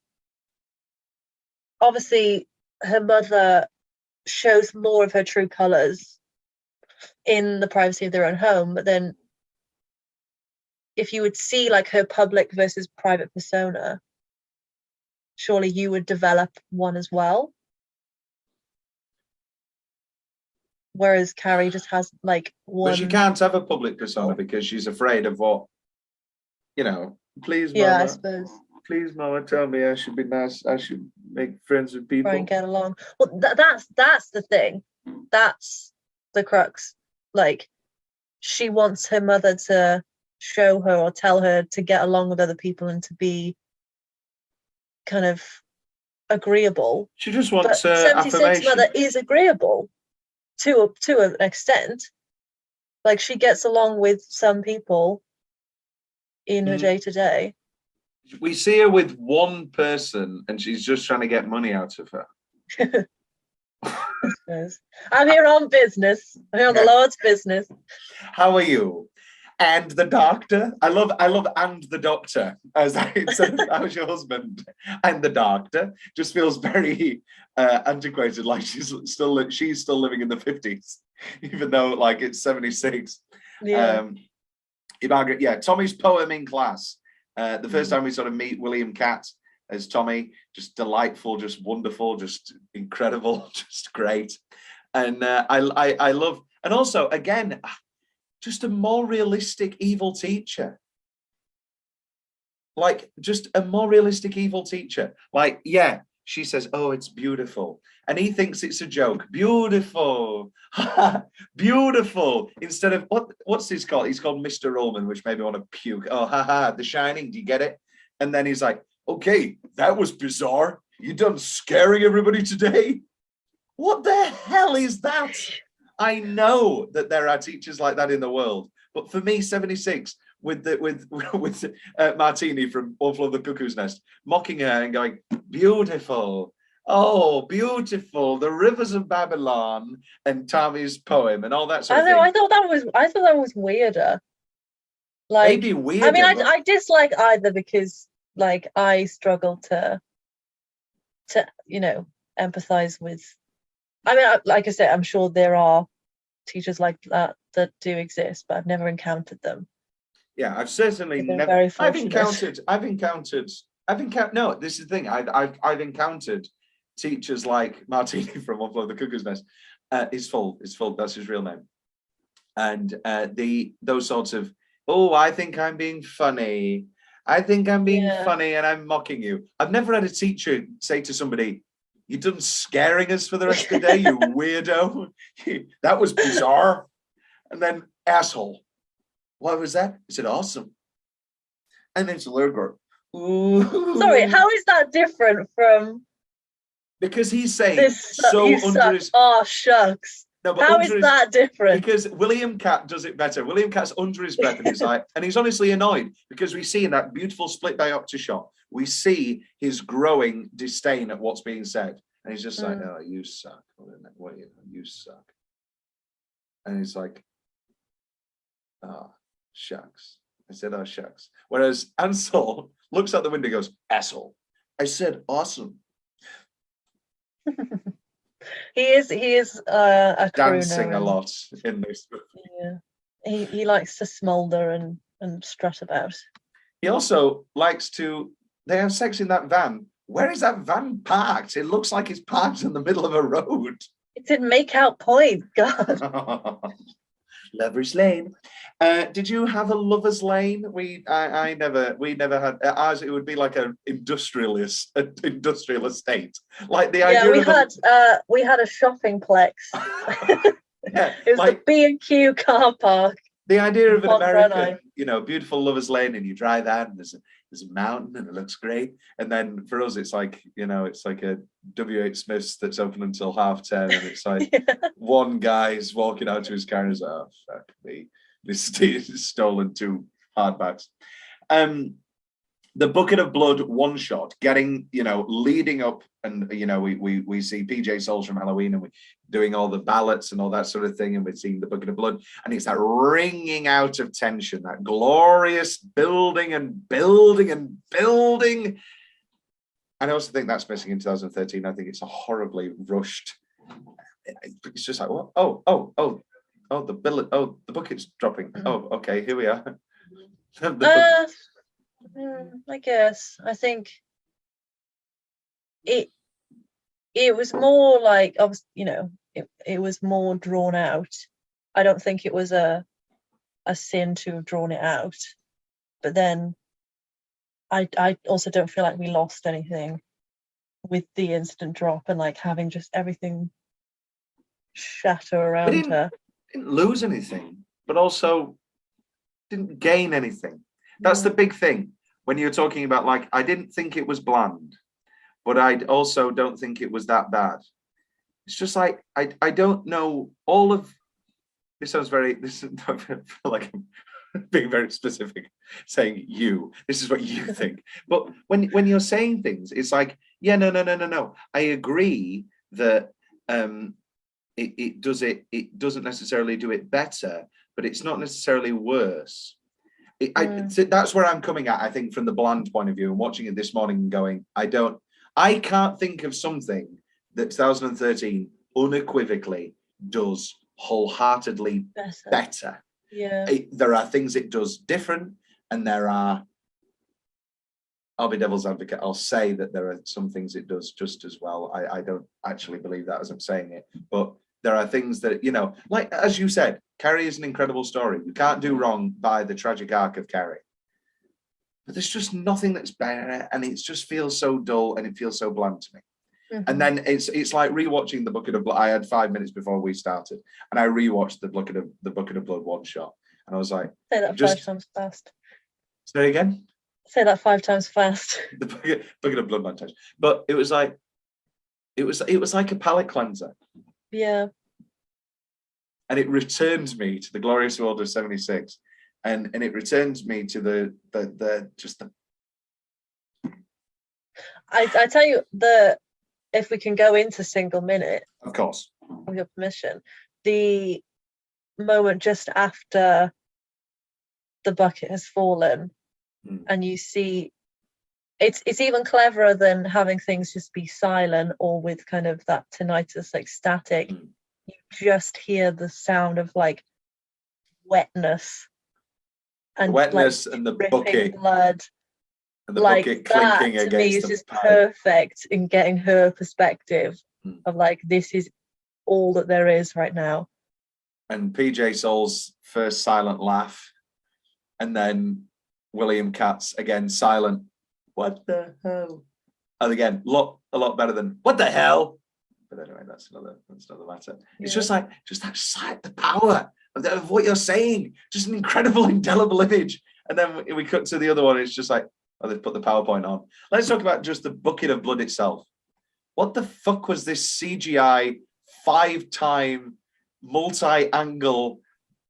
obviously, her mother shows more of her true colors in the privacy of their own home, but then if you would see like her public versus private persona, surely you would develop one as well. Whereas Carrie just has like one. But she can't have a public persona because she's afraid of what, please, Mama. Yeah, I suppose. Please, Mama, tell me I should be nice. I should make friends with people. Try and get along. Well, that's the thing. That's the crux. Like, she wants her mother to show her or tell her to get along with other people and to be kind of agreeable. She just wants 76 affirmation. mother is agreeable to an extent. Like, she gets along with some people in her day-to-day. We see her with one person and she's just trying to get money out of her. I'm here on business. I'm here on the Lord's business. How are you? And the doctor. I love and the doctor as how's your husband? And the doctor just feels very antiquated, like she's still living in the 50s, even though like it's 76. Yeah. Margaret, yeah, Tommy's poem in class. The first time we sort of meet William Catt as Tommy, just delightful, just wonderful, just incredible, just great. And I love, and also again, just a more realistic evil teacher. Like, just a more realistic evil teacher. Like, yeah, she says, oh, it's beautiful. And he thinks it's a joke. Beautiful. Beautiful. Instead of, what's this called? He's called Mr. Ullman, which made me want to puke. Oh, The Shining. Do you get it? And then he's like, okay, that was bizarre. You done scaring everybody today? What the hell is that? I know that there are teachers like that in the world, but for me, 76 with Martini from All Floor the Cuckoo's Nest, mocking her and going, beautiful. Oh, beautiful! The rivers of Babylon and Tommy's poem and all that sort of thing. I thought that was weirder. Like, maybe weirder. I mean, I dislike either because, like, I struggle to empathize with. I mean, like I said, I'm sure there are teachers like that do exist, but I've never encountered them. Yeah, I've certainly never. I've encountered. No, this is the thing. I've encountered teachers like Martini from One Flew Over the Cuckoo's Nest. It's full. That's his real name. And those sorts of, oh, I think I'm being funny. I think I'm being funny and I'm mocking you. I've never had a teacher say to somebody, "You're done scaring us for the rest of the day, you weirdo. That was bizarre." And then, asshole. What was that? I said, awesome. And then it's a little girl. Ooh. Sorry, how is that different from? Because he's saying oh shucks. No, but how is that different? Because William Cat does it better. William Cat's under his breath and he's like, and he's honestly annoyed because we see in that beautiful split diopter shot, we see his growing disdain at what's being said. And he's just like, oh, you suck. What you suck. And he's like, oh, shucks. I said, oh, shucks. Whereas Ansel looks out the window and goes, asshole. I said, awesome. He is a dancing a lot in this movie. Yeah, he likes to smolder and strut about. He also likes to. They have sex in that van. Where is that van parked? It looks like it's parked in the middle of a road. It's in Make Out Point. God. Lover's Lane. Did you have a lover's lane? We never had ours. It would be like an industrial estate. Like the idea. Yeah, we had a shopping plex. Yeah, it was like the B&Q car park. The idea of an American, beautiful lover's lane, and you drive out, and there's a mountain, and it looks great. And then for us, it's like it's like a W.H. Smith's that's open until 10:30, and it's like one guy's walking out to his car and he's like, oh fuck me. This is stolen 2 hardbacks. The Bucket of Blood one shot, getting leading up, and we see PJ Souls from Halloween, and we doing all the ballots and all that sort of thing, and we're seeing the Bucket of Blood, and it's that wringing out of tension, that glorious building and building and building. And I also think that's missing in 2013. I think it's a horribly rushed. It's just like, oh, the bucket's dropping. Oh, okay, here we are. I guess. I think it was more like, it was more drawn out. I don't think it was a sin to have drawn it out. But then I also don't feel like we lost anything with the instant drop and like having just everything shatter around her. Didn't lose anything, but also didn't gain anything. That's the big thing when you're talking about, like, I didn't think it was bland, but I also don't think it was that bad. It's just like, I don't know all of this. I feel like I'm being very specific, saying this is what you think. But when you're saying things, it's like, yeah, no. I agree that it doesn't necessarily do it better, but it's not necessarily worse. That's where I'm coming at, I think, from the bland point of view, and watching it this morning and going, I can't think of something that 2013 unequivocally does wholeheartedly better. Yeah. There are things it does different, and I'll be devil's advocate. I'll say that there are some things it does just as well. I don't actually believe that as I'm saying it, but there are things that, like, as you said, Carrie is an incredible story. You can't do wrong by the tragic arc of Carrie. But there's just nothing that's better, and it just feels so dull, and it feels so bland to me. Mm-hmm. And then it's like rewatching the Bucket of Blood. I had 5 minutes before we started, and I rewatched the Bucket of Blood one shot, and I was like, say that 5 times fast. Say it again. Say that 5 times fast. The bucket of blood montage. But it was like a palate cleanser. Yeah. And it returned me to the glorious world of 76. And it returned me to the I tell you, if we can go into single minute, of course, with your permission, the moment just after the bucket has fallen, and you see it's even cleverer than having things just be silent or with kind of that tinnitus, like static. You just hear the sound of like wetness and and the bucket blood. and the Like bucket that clinking to against me is the just pipe. perfect in getting her perspective of like, this is all that there is right now. And PJ Soul's first silent laugh, and then William Katz again silent. What the hell? And again, a lot better than what the hell. But anyway, that's another matter. It's just like the power of what you're saying. Just an incredible, indelible image. And then we cut to the other one. It's just like, oh, they've put the PowerPoint on. Let's talk about just the bucket of blood itself. What the fuck was this CGI 5-time multi-angle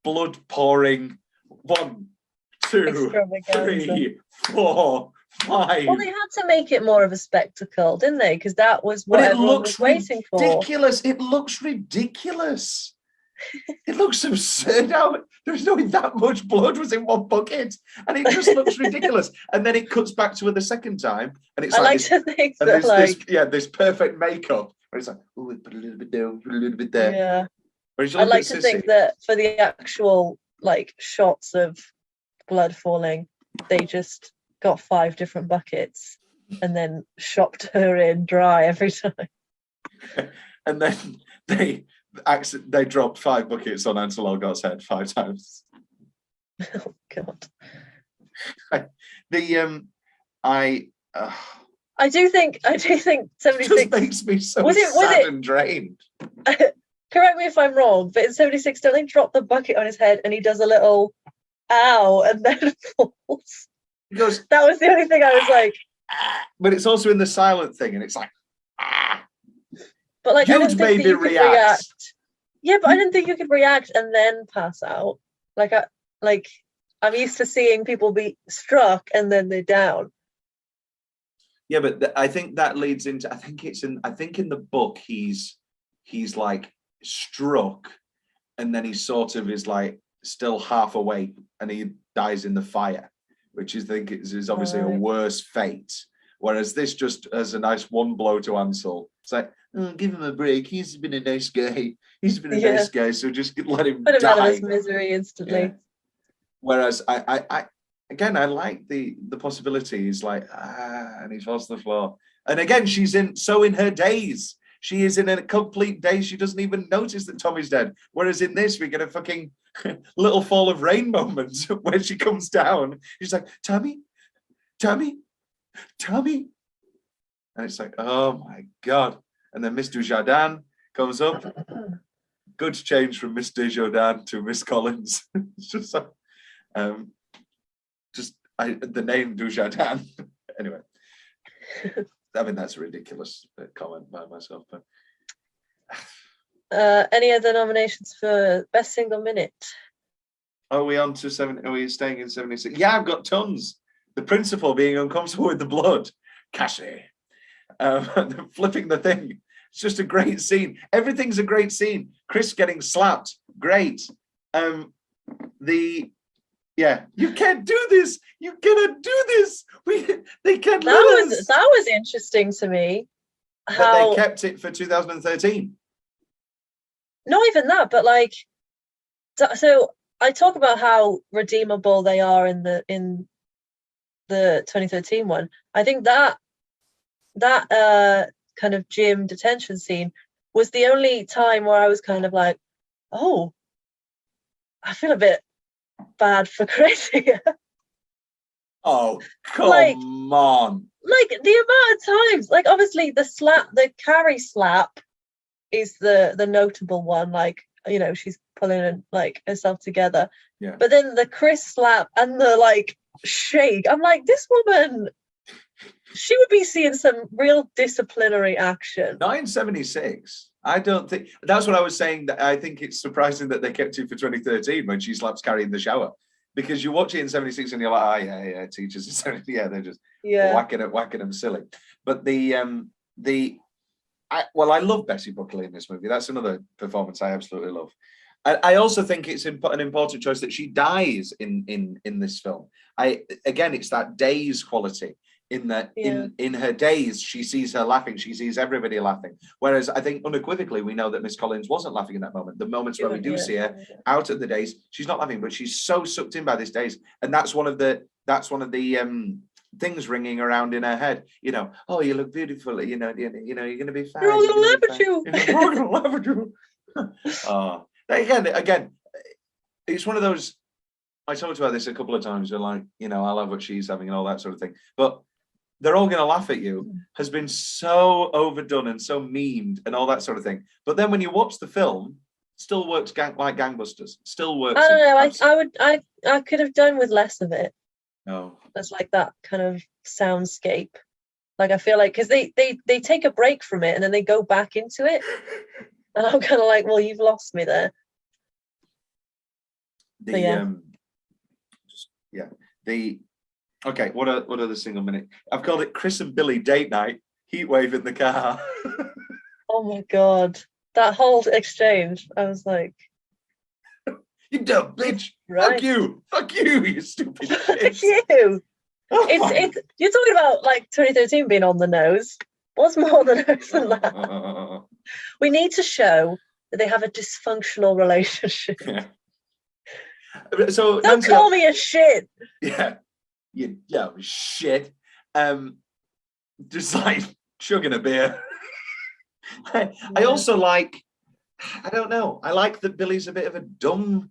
blood pouring 1, 2, 3, 4, 5? Well, they had to make it more of a spectacle, didn't they? Because that was what everyone was waiting for. Ridiculous. It looks ridiculous. It looks absurd. How there's not that much blood was in one bucket, and it just looks ridiculous. And then it cuts back to her the second time, and it's to think that this perfect makeup. Where it's like, oh, we put a little bit there, we put a little bit there. Yeah. I like to think that for the actual like shots of blood falling, they just got 5 different buckets and then shopped her in dry every time. And then they dropped 5 buckets on Ansel Elgott's head 5 times. Oh God. I do think 76 just makes me so sad and drained. Correct me if I'm wrong, but in 76, don't they drop the bucket on his head and he does a little ow and then falls? That was the only thing I was like. But it's also in the silent thing, and it's like, But like, I didn't think that you could react. Yeah, but I didn't think you could react and then pass out. I'm used to seeing people be struck and then they're down. Yeah, but I think that leads into. I think in the book he's like struck, and then he sort of is like still half awake, and he dies in the fire, which is obviously a worse fate. Whereas this just has a nice one blow to Ansel. It's like, oh, give him a break. He's been a nice guy. Nice guy, so just let him Put him die. out of his misery instantly. Yeah. Whereas I like the possibility. He's like, and he falls to the floor. And again, she's in her daze. She is in a complete daze. She doesn't even notice that Tommy's dead. Whereas in this, we get a fucking little fall of rain moment where she comes down. She's like, Tommy. And it's like, oh my God. And then Miss Dujardin comes up. Good change from Miss Desjardins to Miss Collins. It's just like, the name Dujardin. Anyway, I mean, that's a ridiculous comment by myself. But any other nominations for best single minute? Are we on to 7? Are we staying in 76? Yeah, I've got tons. The principal being uncomfortable with the blood. Cassie. Flipping the thing. It's just a great scene. Everything's a great scene. Chris getting slapped. Great. You can't do this. You cannot do this. They can't. That was interesting to me. How they kept it for 2013. Not even that, but like, so I talk about how redeemable they are in the 2013 one. I think that kind of gym detention scene was the only time where I was kind of like, oh, I feel a bit bad for Carrietta. Oh, come on. Like the amount of times, like obviously the Carrie slap is the notable one, like, she's pulling like herself together. Yeah. But then the Chris slap and the like shake. I'm like, this woman, she would be seeing some real disciplinary action. Not in 76. I don't think that's what I was saying. That I think it's surprising that they kept it for 2013 when she slaps Carrie in the shower, because you watch it in 76 and you're like, oh yeah, teachers in 70, yeah, they're just whacking them silly. But I love Bessie Buckley in this movie. That's another performance I absolutely love. I also think it's an important choice that she dies in this film. It's that daze quality. In that, in her days, she sees her laughing. She sees everybody laughing. Whereas I think unequivocally, we know that Miss Collins wasn't laughing in that moment. The moments where we do see her out of the daze, she's not laughing, but she's so sucked in by this daze, and that's one of the things ringing around in her head. You know, oh, you look beautiful. You know, you're going to be fine. They're all going to laugh at you. They're all going to laugh at you. Oh, again, it's one of those. I talked about this a couple of times. You're like, I love what she's having and all that sort of thing, but they're all going to laugh at you has been so overdone and so memed and all that sort of thing. But then when you watch the film, still works like gangbusters. Still works. I don't know. I could have done with less of it. No, that's like that kind of soundscape. Like I feel like because they take a break from it and then they go back into it, and I'm kind of like, well, you've lost me there. Okay, what are the single minute? I've called it Chris and Billy date night, heat wave in the car. Oh my god, that whole exchange! I was like, "You dumb bitch! Right. Fuck you! You stupid bitch! Fuck you!" It's you're talking about like 2013 being on the nose. What's more on the nose than that? We need to show that they have a dysfunctional relationship. Yeah. So don't call me a shit. Yeah. You dumb shit. Just like chugging a beer. I also like, I don't know, I like that Billy's a bit of a dumb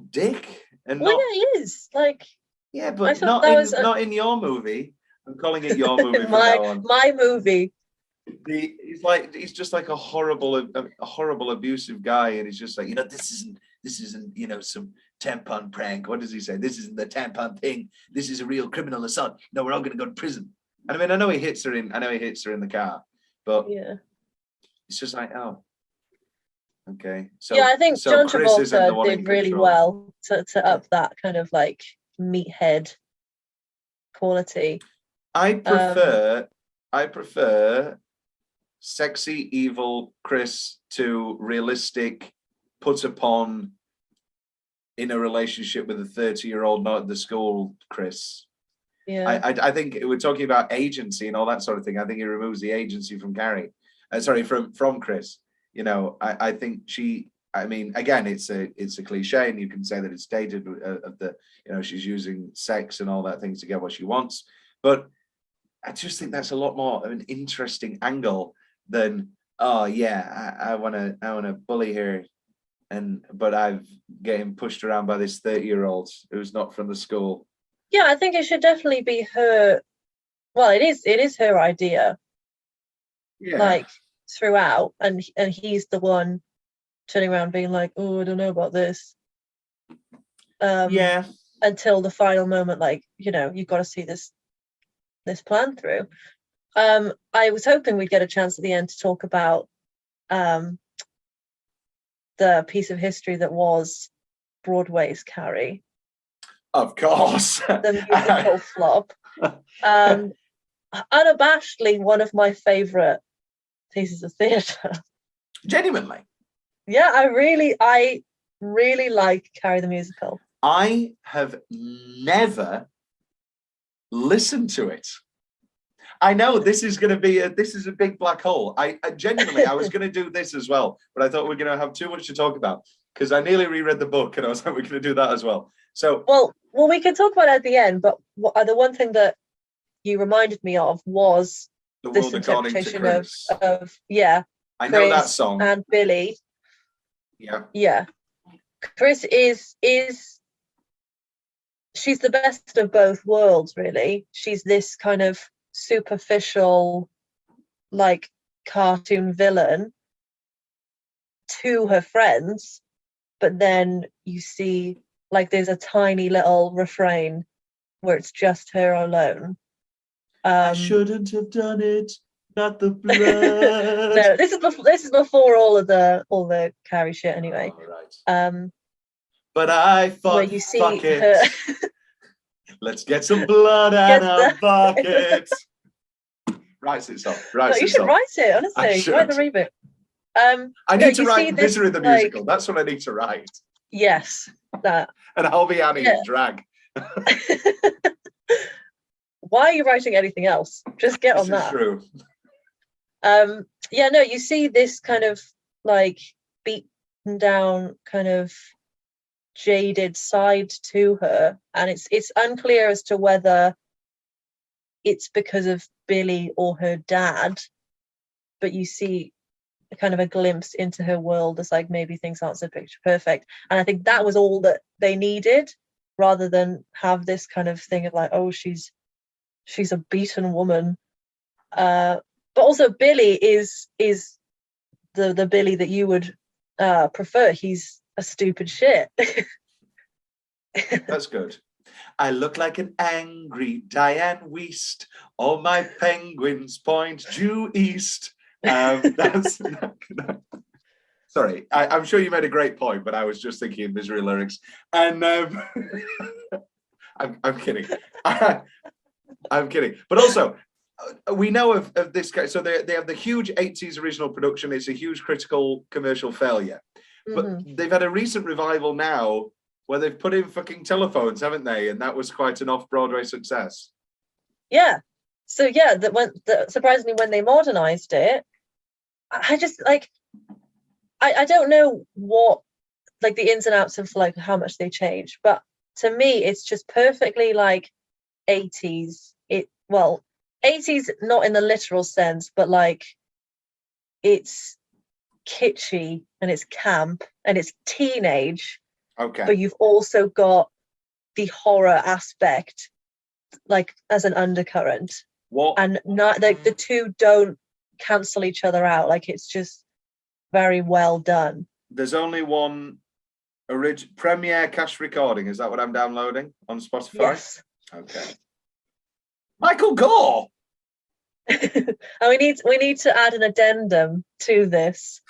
dick. And well, yeah, he is. Like, yeah, but not in your movie. I'm calling it your movie from now on. My movie. He's just like a horrible abusive guy, and he's just like, this isn't some tampon prank. What does he say? This isn't the tampon thing. This is a real criminal assault. No, we're all going to go to prison. And I mean, I know he hits her in the car, but yeah, it's just like, oh, okay. So yeah, I think John Travolta did really well to up that kind of like meathead quality. I prefer sexy evil Chris to realistic put upon in a relationship with a 30-year-old not at the school Chris. Yeah, I think we're talking about agency and all that sort of thing. I think he removes the agency from Carrie. From Chris. I think I mean, again, it's a cliche, and you can say that it's dated of the, she's using sex and all that things to get what she wants. But I just think that's a lot more of an interesting angle than, oh yeah, I wanna bully her, but I've getting pushed around by this 30-year-old who's not from the school. Yeah, I think it should definitely be her. Well, it is her idea. Yeah. Like throughout, and he's the one turning around being like, oh, I don't know about this. Yeah. Until the final moment, like, you've got to see this plan through. I was hoping we'd get a chance at the end to talk about the piece of history that was Broadway's Carrie. Of course. The musical flop. Unabashedly one of my favourite pieces of theatre. Genuinely. Yeah, I really like Carrie the musical. I have never listened to it. I know this is going to be a big black hole. I genuinely, I was going to do this as well, but I thought we're going to have too much to talk about because I nearly reread the book and I was like, we're going to do that as well. So well, we can talk about it at the end. But the one thing that you reminded me of was this interpretation of yeah. I know Chris that song and Billy. Yeah. Yeah. Chris is she's the best of both worlds, really. She's this kind of superficial, like, cartoon villain to her friends, but then you see like there's a tiny little refrain where it's just her alone. I shouldn't have done it. Not the blood. No, this is before all the Carrie shit anyway. Oh, right. But I thought, where you see fuck it. her. Let's get some blood out of buckets. Writes itself. No, you should write it, honestly. Write the reboot. I need to write Misery the musical. That's what I need to write. Yes, that. And I'll be Annie in drag. Why are you writing anything else? Just get on that. This is true. Yeah, no, you see this kind of like beaten down, kind of jaded side to her, and it's unclear as to whether it's because of Billy or her dad, but you see kind of a glimpse into her world as like maybe things aren't so picture perfect, and I think that was all that they needed, rather than have this kind of thing of like, oh, she's a beaten woman. But also Billy is the Billy that you would prefer. He's a stupid shit. That's good. I look like an angry Diane Weist. All my penguins point due east. Sorry, I'm sure you made a great point, but I was just thinking of Misery lyrics. And I'm kidding. I'm kidding. But also, we know of this guy. So they have the huge 80s original production. It's a huge critical commercial failure. But they've had a recent revival now where they've put in fucking telephones, haven't they? And that was quite an off-Broadway success. Yeah. So yeah, surprisingly, when they modernized it, I just like, I don't know what like the ins and outs of like how much they changed, but to me, it's just perfectly like 80s. 80s not in the literal sense, but like it's kitschy and it's camp and it's teenage. Okay. But you've also got the horror aspect, like as an undercurrent. What? And not like the two don't cancel each other out. Like it's just very well done. There's only one premiere cast recording. Is that what I'm downloading on Spotify? Yes. Okay. Michael Gore. And we need to add an addendum to this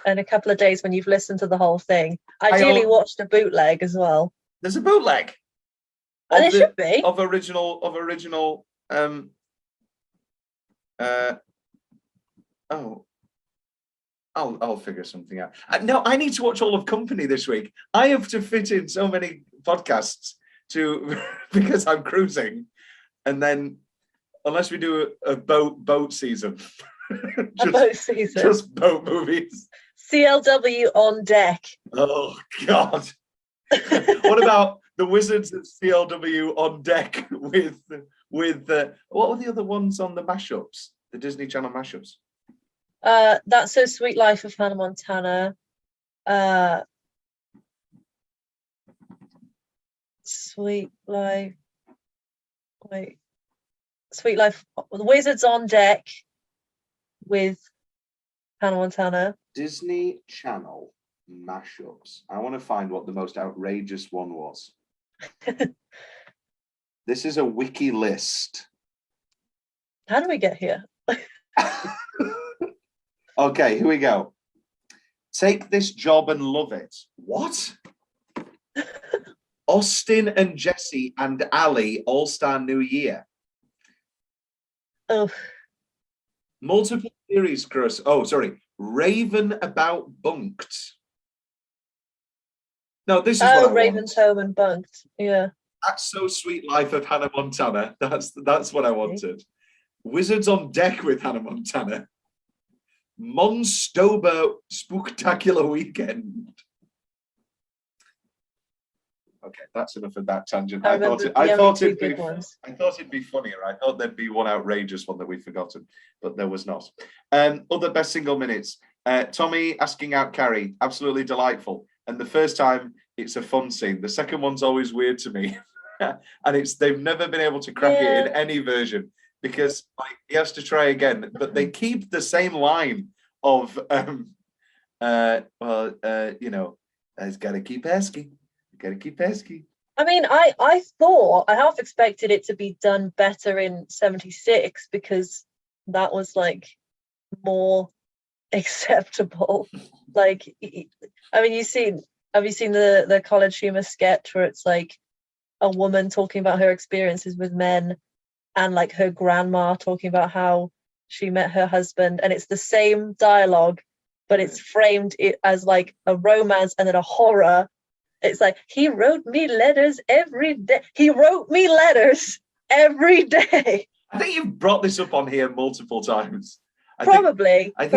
in a couple of days when you've listened to the whole thing. Ideally, watch the bootleg as well. There's a bootleg. And it should be of original. I'll figure something out. No, I need to watch all of Company this week. I have to fit in so many podcasts because I'm cruising, and then unless we do a boat season, just boat movies. CLW on deck. Oh God! What about the Wizards of CLW on deck with what were the other ones on the mashups? The Disney Channel mashups. That's So Sweet Life of Hannah Montana. Sweet Life. Wait. Sweet Life. The Wizards on Deck with Hannah Montana. Disney Channel mashups. I want to find what the most outrageous one was. This is a wiki list. How do we get here? Okay, here we go. Take This Job and Love It. What? Austin and Jesse and Ali All-Star New Year. Oh. Multiple series cross. Oh, sorry. Raven About Bunked. No, this is what I Raven's Home and Bunked. Yeah. That's So Sweet Life of Hannah Montana. That's what I wanted. Wizards on Deck with Hannah Montana. Monstober Spooktacular Weekend. Okay, that's enough of that tangent. I thought it'd be funnier. I thought there'd be one outrageous one that we'd forgotten, but there was not. Other best single minutes. Tommy asking out Carrie, absolutely delightful. And the first time, it's a fun scene. The second one's always weird to me, and they've never been able to crack it in any version because like he has to try again. But they keep the same line of, you know, I've got to keep asking. Gotta keep pesky. I mean, I thought I half expected it to be done better in 76 because that was like more acceptable. Like, I mean, have you seen the College Humor sketch where it's like a woman talking about her experiences with men and like her grandma talking about how she met her husband, and it's the same dialogue, but it's framed as like a romance and then a horror. It's like, he wrote me letters every day. He wrote me letters every day. I think you've brought this up on here multiple times. I Probably. think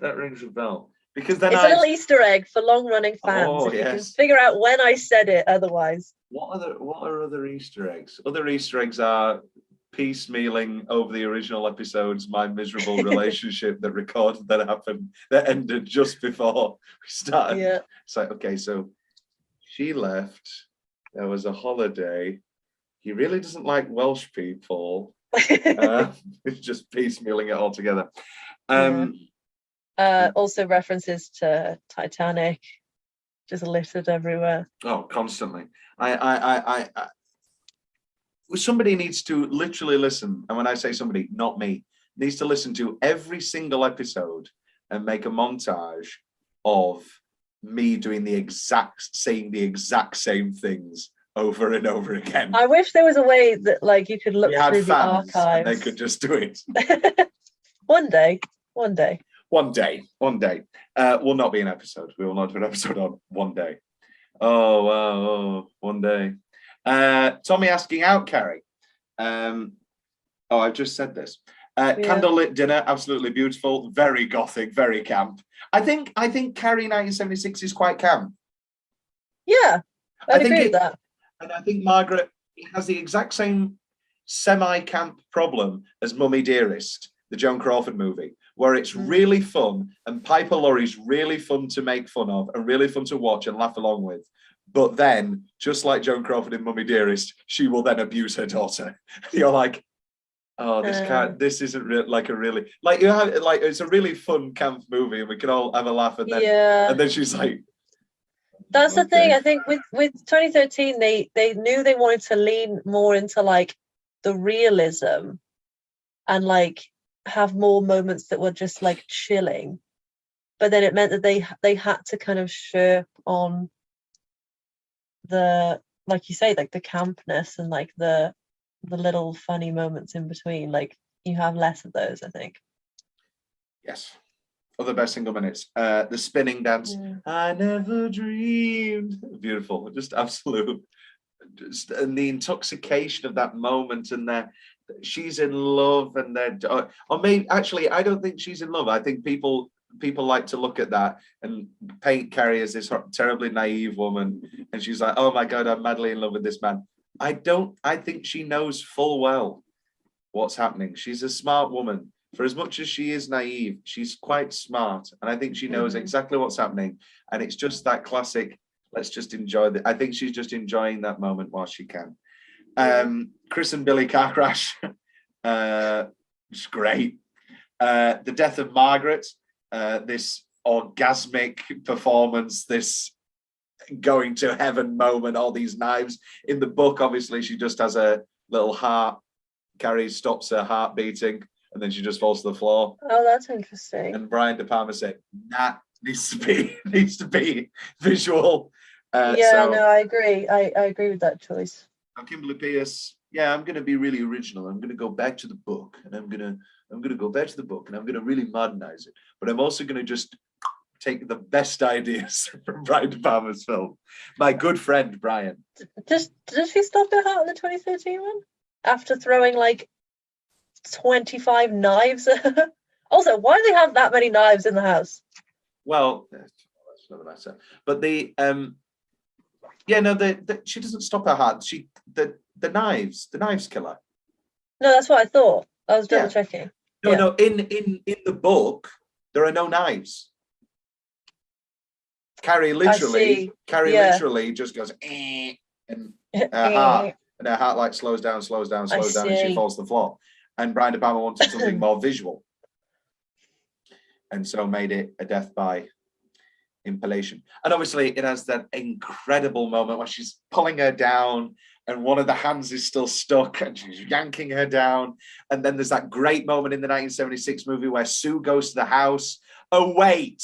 that rings a bell. Because then it's a little Easter egg for long-running fans. Oh, if you can yes. figure out when I said it otherwise. What are other Easter eggs? Other Easter eggs are piecemealing over the original episodes, my miserable relationship that ended just before we started. Yeah. It's like, okay, so she left, there was a holiday, he really doesn't like Welsh people. It's just piecemealing it all together. Also references to Titanic, just littered everywhere. Oh, constantly. Somebody needs to literally listen, and when I say somebody, not me, needs to listen to every single episode and make a montage of me doing the exact same things over and over again. I wish there was a way that like you could look through the archives and they could just do it. One day. One day. Will not be an episode. We will not do an episode on one day. Oh, wow. Oh, one day. Tommy asking out, Carrie. I've just said this. Candlelit dinner, absolutely beautiful, very gothic, very camp. I think Carrie 1976 is quite camp. Yeah, I agree with that. And I think Margaret has the exact same semi-camp problem as Mummy Dearest, the Joan Crawford movie, where it's really fun and Piper Laurie's really fun to make fun of and really fun to watch and laugh along with. But then, just like Joan Crawford in Mummy Dearest, she will then abuse her daughter. You're like, oh, this isn't it's a really fun camp movie, and we can all have a laugh. And then she's like, that's the thing. I think with 2013, they knew they wanted to lean more into like the realism, and like have more moments that were just like chilling. But then it meant that they had to kind of shirk on the, like you say, like the campness and like the little funny moments in between. Like you have less of those, I think. Yes. Other best single minutes. The spinning dance. I never dreamed. Beautiful. Just absolute. And the intoxication of that moment, and she's in love, and or maybe actually I don't think she's in love. I think people like to look at that and paint Carrie as this terribly naive woman, and she's like, oh my god, I'm madly in love with this man. I think she knows full well what's happening. She's a smart woman. For as much as she is naive, she's quite smart, and I think she knows exactly what's happening. And it's just that classic, let's just enjoy I think she's just enjoying that moment while she can. Chris and Billy car crash. It's great. The death of Margaret, this orgasmic performance, this going to heaven moment, all these knives. In the book, obviously, she just has a little heart. Carrie stops her heart beating, and then she just falls to the floor. Oh, that's interesting. And Brian De Palma said, "Nah, needs to be visual." No, I agree. I agree with that choice. Kimberly Pierce, I'm going to be really original. I'm going to go back to the book, and I'm going to go back to the book, and I'm going to really modernize it. But I'm also going to just take the best ideas from Brian De Palma's film. My good friend Brian. Does she stop her heart in the 2013 one after throwing like 25 knives at her? Also, why do they have that many knives in the house? Well, that's another matter. But she doesn't stop her heart. The knives kill her. No, that's what I thought. I was double checking. No, in the book there are no knives. Carrie literally just goes and her heart like slows down, and she falls to the floor. And Brian De Palma wanted something more visual, and so made it a death by impalation. And obviously it has that incredible moment where she's pulling her down and one of the hands is still stuck and she's yanking her down. And then there's that great moment in the 1976 movie where Sue goes to the house. Oh, wait.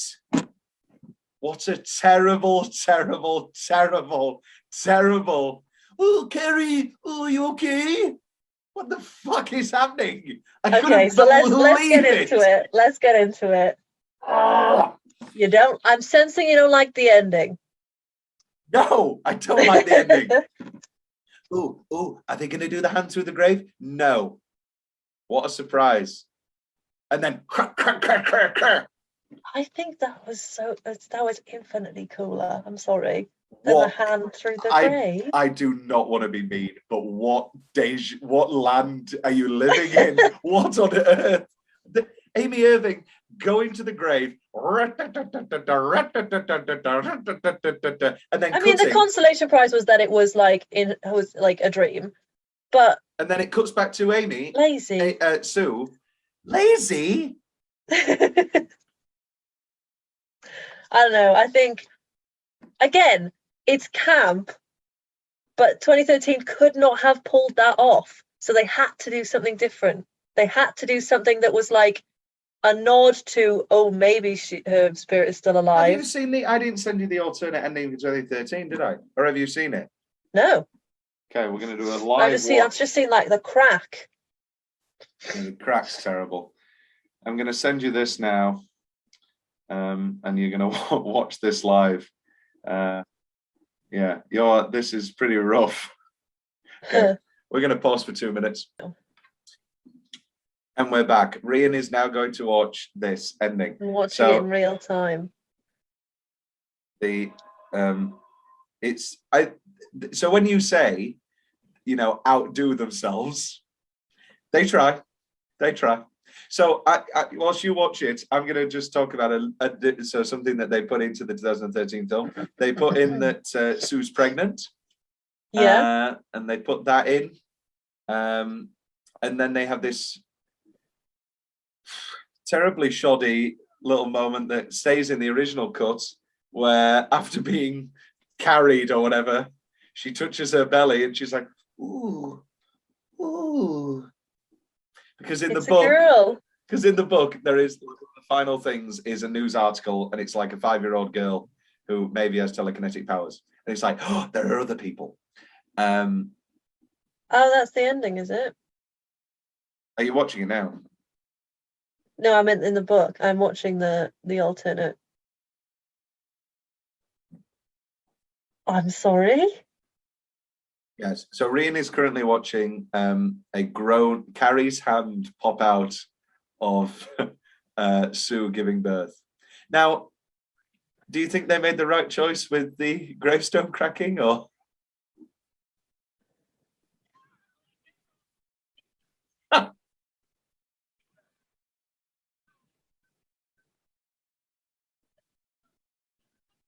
What a terrible, terrible, terrible, terrible. Oh, Carrie, oh, you okay? What the fuck is happening? Okay, so let's get into it. Let's get into it. You don't, I'm sensing you don't like the ending. No, I don't like the ending. Oh, are they going to do the hand through the grave? No. What a surprise. And then I think that was infinitely cooler. I'm sorry. Than the hand through the grave. I do not want to be mean, but what land are you living in? What on earth? Amy Irving going to the grave, and then I mean, the consolation prize was that it was like a dream, but and then it cuts back to Amy, lazy, Sue, lazy. I don't know. I think again, it's camp, but 2013 could not have pulled that off, so they had to do something different. They had to do something that was like a nod to, oh, maybe her spirit is still alive. Have you seen I didn't send you the alternate ending for 2013, did I? Or have you seen it? No. Okay, we're going to do a live I've just seen like the crack. The crack's terrible. I'm going to send you this now, and you're going to watch this live. Yeah, this is pretty rough. Okay, we're going to pause for 2 minutes. And we're back. Rhian is now going to watch this ending. I'm watching it in real time. So when you say, outdo themselves, they try. So whilst you watch it, I'm going to just talk about something that they put into the 2013 film. They put in that Sue's pregnant. Yeah. And they put that in. And then they have this terribly shoddy little moment that stays in the original cut where after being carried or whatever, she touches her belly and she's like, ooh. Because in the book, there is the final things is a news article and it's like a 5-year-old girl who maybe has telekinetic powers. And it's like, oh, there are other people. Oh, that's the ending, is it? Are you watching it now? No, I meant in the book. I'm watching the alternate. I'm sorry? Yes. So Rhian is currently watching Carrie's hand pop out of Sue giving birth. Now, do you think they made the right choice with the gravestone cracking or?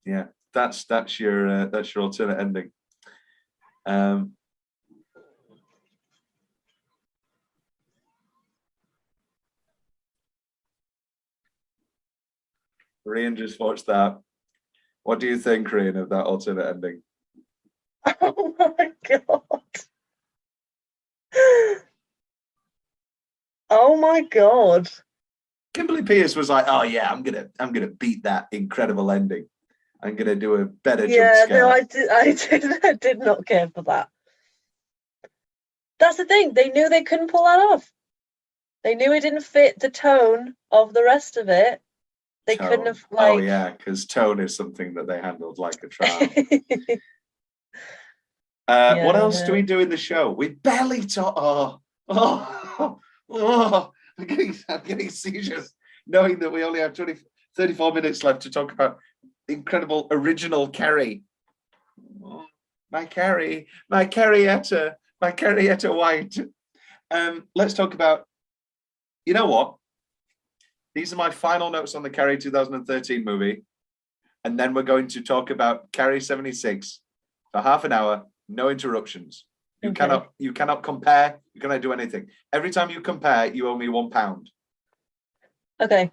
Yeah, that's your alternate ending. Rhian just watched that. What do you think, Rhian, of that alternate ending? Oh my god! Oh my god! Kimberly Pierce was like, "Oh yeah, I'm gonna beat that incredible ending. I'm gonna do a better jump scare." No, I did not care for that. That's the thing. They knew they couldn't pull that off. They knew it didn't fit the tone of the rest of it. They couldn't have Oh yeah, because tone is something that they handled like a charm. What else do we do in the show? We barely talk. I'm getting seizures knowing that we only have 34 minutes left to talk about incredible original Carrie. Oh, my Carrie, my Carrietta White. Let's talk about, you know what? These are my final notes on the Carrie 2013 movie. And then we're going to talk about Carrie 76 for half an hour, no interruptions. You cannot compare, you cannot do anything. Every time you compare, you owe me £1. Okay.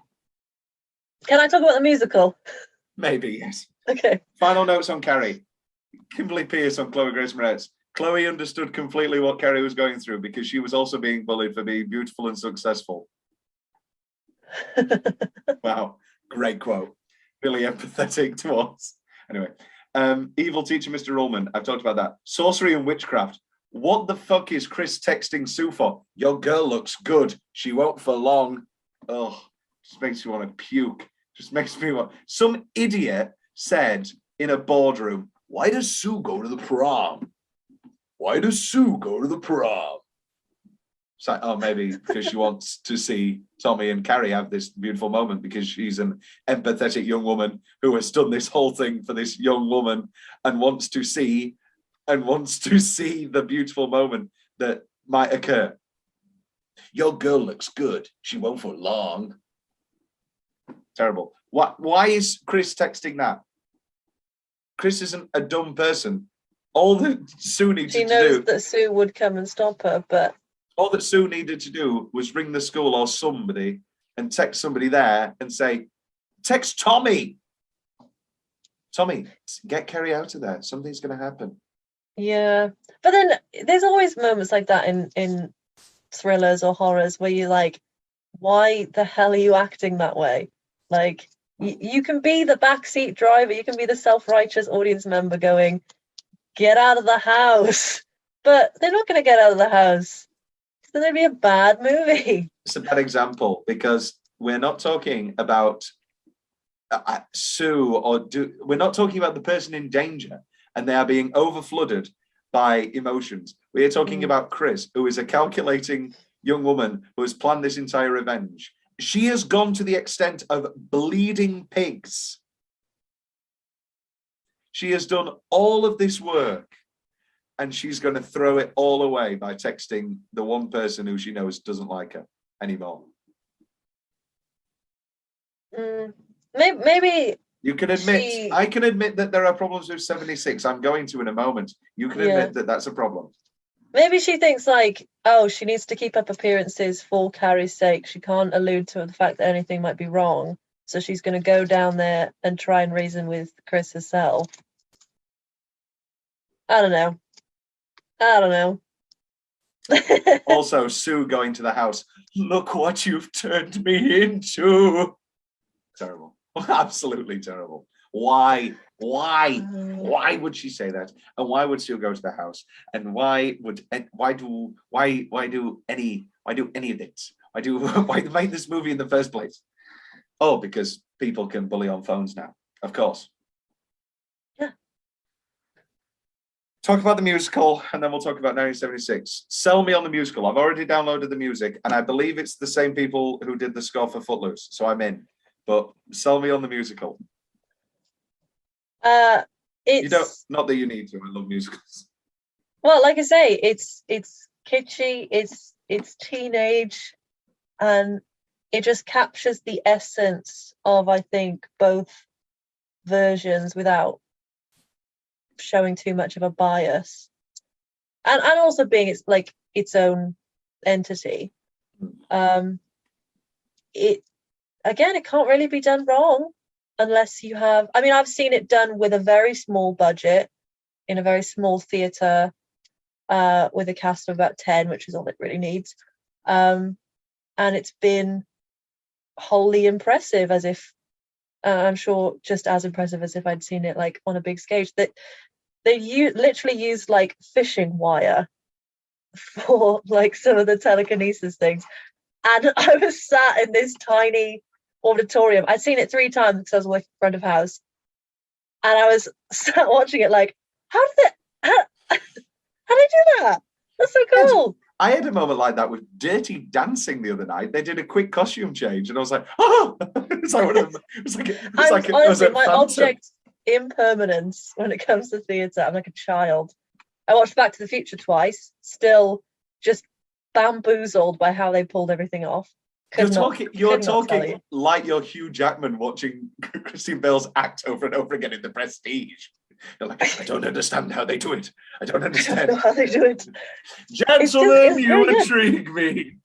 Can I talk about the musical? Maybe, yes. Okay. Final notes on Carrie. Kimberly Pierce on Chloe Grace Moretz. Chloe understood completely what Carrie was going through because she was also being bullied for being beautiful and successful. Wow, great quote. Really empathetic towards. Anyway, evil teacher Mr. Ullman. I've talked about that. Sorcery and witchcraft. What the fuck is Chris texting Sue for? Your girl looks good. She won't for long. Oh, just makes me want to puke. Just makes me want. Some idiot said in a boardroom, "Why does Sue go to the prom? Why does Sue go to the prom?" It's like, oh, maybe because she wants to see Tommy and Carrie have this beautiful moment because she's an empathetic young woman who has done this whole thing for this young woman and wants to see the beautiful moment that might occur. Your girl looks good. She won't for long. Terrible. Why is Chris texting that? Chris isn't a dumb person. All that Sue needed to do... She knows that Sue would come and stop her, but... All that Sue needed to do was ring the school or somebody and text somebody there and say, text Tommy. Tommy, get Carrie out of there. Something's going to happen. Yeah. But then there's always moments like that in thrillers or horrors where you're like, why the hell are you acting that way? Like, you can be the backseat driver. You can be the self-righteous audience member going, get out of the house. But they're not going to get out of the house. It's going to be a bad movie. It's a bad example because we're not talking about Sue we're not talking about the person in danger and they are being overflooded by emotions. We are talking about Chris, who is a calculating young woman who has planned this entire revenge. She has gone to the extent of bleeding pigs. She has done all of this work and she's going to throw it all away by texting the one person who she knows doesn't like her anymore. Maybe you can admit, I can admit that there are problems with 76. I'm going to in a moment. You can admit that that's a problem. Maybe she thinks like, oh, she needs to keep up appearances for Carrie's sake. She can't allude to the fact that anything might be wrong. So she's going to go down there and try and reason with Chris herself. I don't know. Also, Sue going to the house. Look what you've turned me into. Terrible. Absolutely terrible. Why would she say that? And why would Sue go to the house? And why do any of it? Why make this movie in the first place? Oh, because people can bully on phones now, of course. Yeah. Talk about the musical, and then we'll talk about 1976. Sell me on the musical. I've already downloaded the music, and I believe it's the same people who did the score for Footloose, so I'm in. But sell me on the musical. You don't. Not that you need to. I love musicals. Well, like I say, it's kitschy. It's teenage, and it just captures the essence of, I think, both versions without showing too much of a bias, and also being its own entity. It can't really be done wrong unless you have. I mean, I've seen it done with a very small budget in a very small theatre with a cast of about 10, which is all it really needs, and it's been wholly impressive, as if I'm sure just as impressive as if I'd seen it like on a big stage. That they literally used like fishing wire for like some of the telekinesis things, and I was sat in this tiny auditorium. I'd seen it 3 times because I was working front of house, and I was sat watching it like, how did they do that? That's so cool. I had a moment like that with Dirty Dancing the other night. They did a quick costume change, and I was like, "Oh!" Honestly, my object impermanence when it comes to theatre. I'm like a child. I watched Back to the Future twice, still just bamboozled by how they pulled everything off. You're talking like you're Hugh Jackman watching Christine Bale's act over and over again in The Prestige. You're like, I don't understand how they do it. I don't understand. I don't know how they do it. Gentlemen, you intrigue me.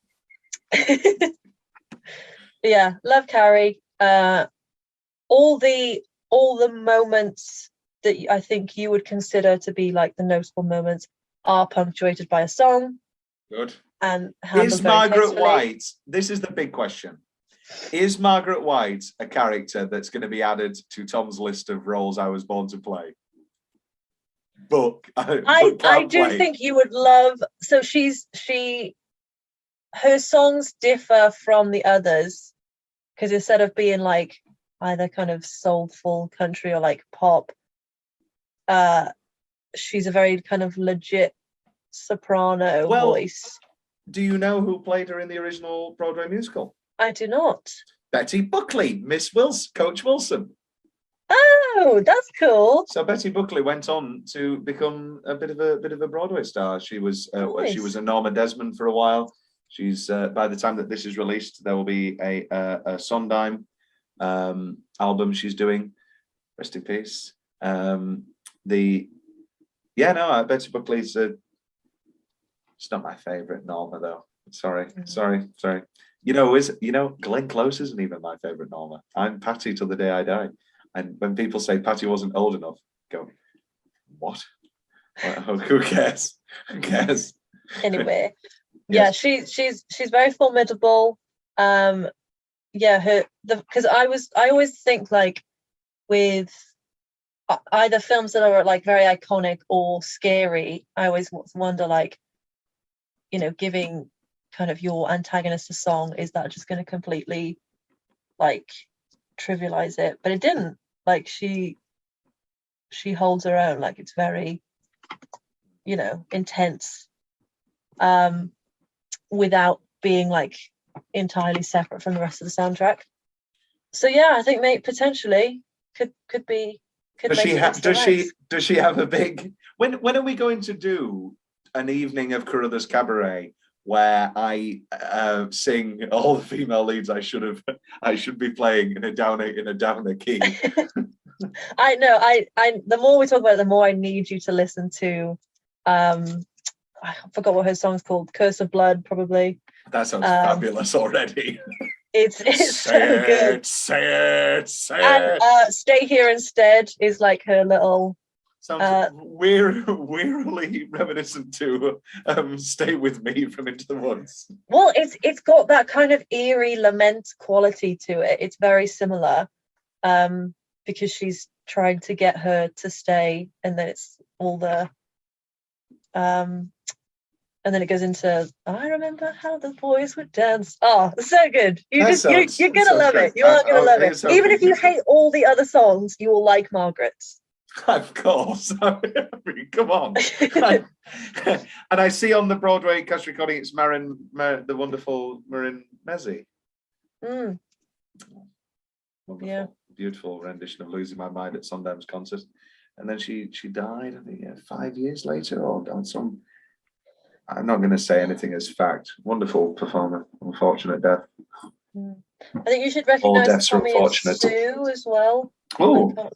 Yeah, love Carrie. All the all the moments that I think you would consider to be like the notable moments are punctuated by a song. Good. And is Margaret tastefully. White, this is the big question, is Margaret White a character that's going to be added to Tom's list of roles I was born to play? I do think you would love, so her songs differ from the others, because instead of being like either kind of soulful country or like pop, she's a very kind of legit soprano voice. Do you know who played her in the original Broadway musical? I do not. Betty Buckley, Miss Wilson, Coach Wilson. Oh, that's cool. So Betty Buckley went on to become a bit of a Broadway star. She was she was a Norma Desmond for a while. She's by the time that this is released, there will be a Sondheim album she's doing. Rest in peace. Betty Buckley's it's not my favorite Norma though. Sorry. Glenn Close isn't even my favorite Norma. I'm Patty till the day I die. And when people say Patty wasn't old enough, go, what? Who cares? Who cares? Anyway, Yes. yeah, she's very formidable. Because I always think like with either films that are like very iconic or scary, I always wonder like, giving kind of your antagonist a song, is that just going to completely like trivialize it? But it didn't. Like she holds her own. Like it's very, intense, without being like entirely separate from the rest of the soundtrack. So yeah, I think potentially could be. Does she have a big? When are we going to do an evening of Carruthers Cabaret where I sing all the female leads I should be playing in a downer key? I know. I the more we talk about it, the more I need you to listen to. I forgot what her song's called. Curse of Blood, probably. That sounds fabulous already. It's so good. Say it. And Stay Here Instead is like her little. Sounds wearily reminiscent to Stay With Me from Into the Woods. Well, it's got that kind of eerie lament quality to it. It's very similar, because she's trying to get her to stay, and then it's all the, and then it goes into I remember how the boys would dance. Oh, so good! You're gonna love it. You are gonna love it. Even if you hate all the other songs, you will like Margaret's. Of course. I mean, come on. And I see on the Broadway cast recording it's the wonderful Marin Mezzi. Mm. Wonderful, yeah. Beautiful rendition of Losing My Mind at Sundance concert. And then she died, I think, 5 years later, or on some. I'm not going to say anything as fact. Wonderful performer, unfortunate death. Mm. I think you should recognise Tommy and Sue as well. Oh.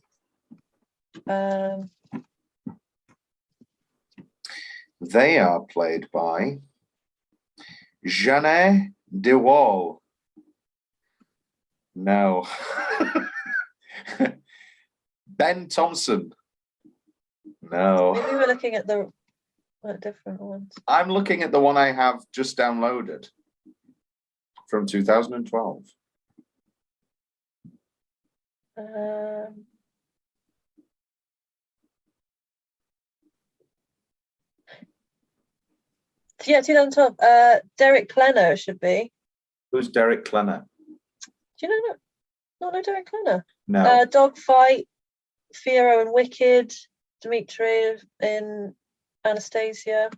They are played by Jeanne de Wall. No. Ben Thompson. No. Maybe we're looking at the different ones. I'm looking at the one I have just downloaded from 2012. Yeah, 2012. Derek Klenner should be. Who's Derek Klenner? Do you know? Not know Derek Klenner. No. Dogfight, Fiyero and Wicked, Dmitri in Anastasia.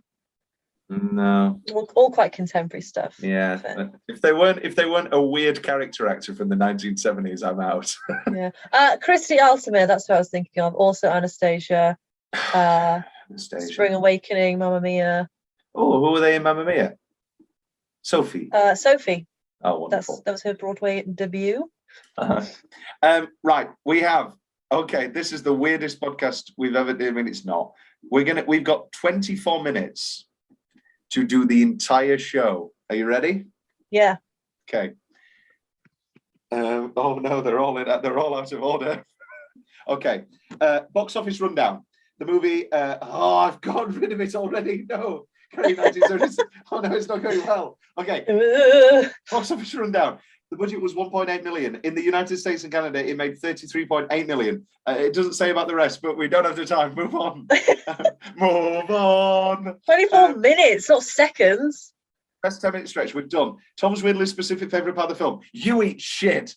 No. All quite contemporary stuff. Yeah. If they weren't a weird character actor from the 1970s, I'm out. Yeah. Christy Altamir, that's what I was thinking of. Also Anastasia. Spring Awakening, Mamma Mia. Oh, who were they in Mamma Mia? Sophie. Sophie. Oh, wonderful. That was her Broadway debut. Right, we have. Okay, this is the weirdest podcast we've ever done. I mean, it's not. We've got 24 minutes to do the entire show. Are you ready? Yeah. Okay. Oh no, they're all out of order. Okay. Box office rundown. The movie. I've got rid of it already. No. Carrie 1976. Oh no, it's not going well. Okay. Box office rundown. The budget was 1.8 million. In the United States and Canada, it made 33.8 million. It doesn't say about the rest, but we don't have the time. Move on. Move on. 24 minutes, not seconds. Best 10-minute stretch. We're done. Tom's weirdly specific favorite part of the film. You eat shit.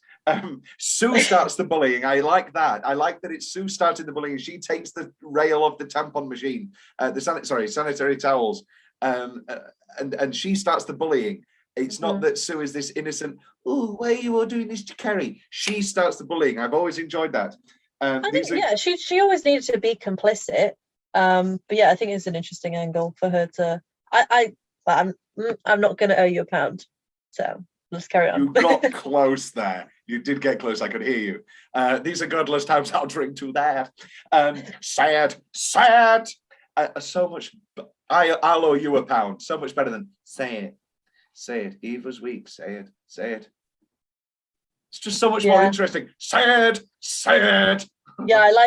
Sue starts the bullying. I like that. I like that it's Sue starting the bullying. She takes the rail off the tampon machine, sanitary towels, and she starts the bullying. It's not that Sue is this innocent, oh, why are you all doing this to Carrie? She starts the bullying. I've always enjoyed that. I think, she always needed to be complicit. But yeah, I think it's an interesting angle for her to. I'm not going to owe you a pound, so let's carry on. You got close there. You did get close. I could hear you. These are godless times. I'll drink to that. Sad. So much. I'll owe you a pound. So much better than say it. Say it. Eve was weak. Say it. Say it. It's just so much more interesting. Say it. Say it. Yeah, I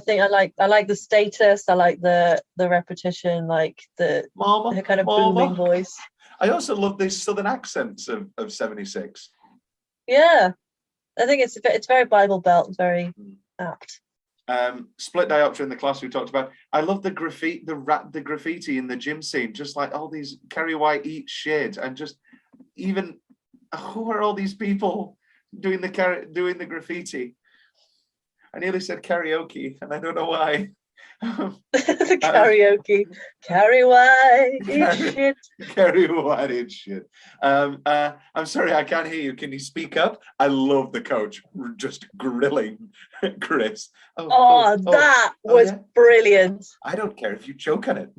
think I like the status. I like the repetition, like the kind of booming voice. I also love these southern accents of 76. Yeah, I think it's very Bible Belt, very apt. Split diopter in the class we talked about. I love the graffiti in the gym scene, just like all these Carrie White eat shit, and just even who are all these people doing the graffiti? I nearly said karaoke, and I don't know why. The karaoke. Carrie White eat shit. Carrie White eat shit. I'm sorry, I can't hear you. Can you speak up? I love the coach just grilling Chris. That was brilliant. I don't care if you choke on it.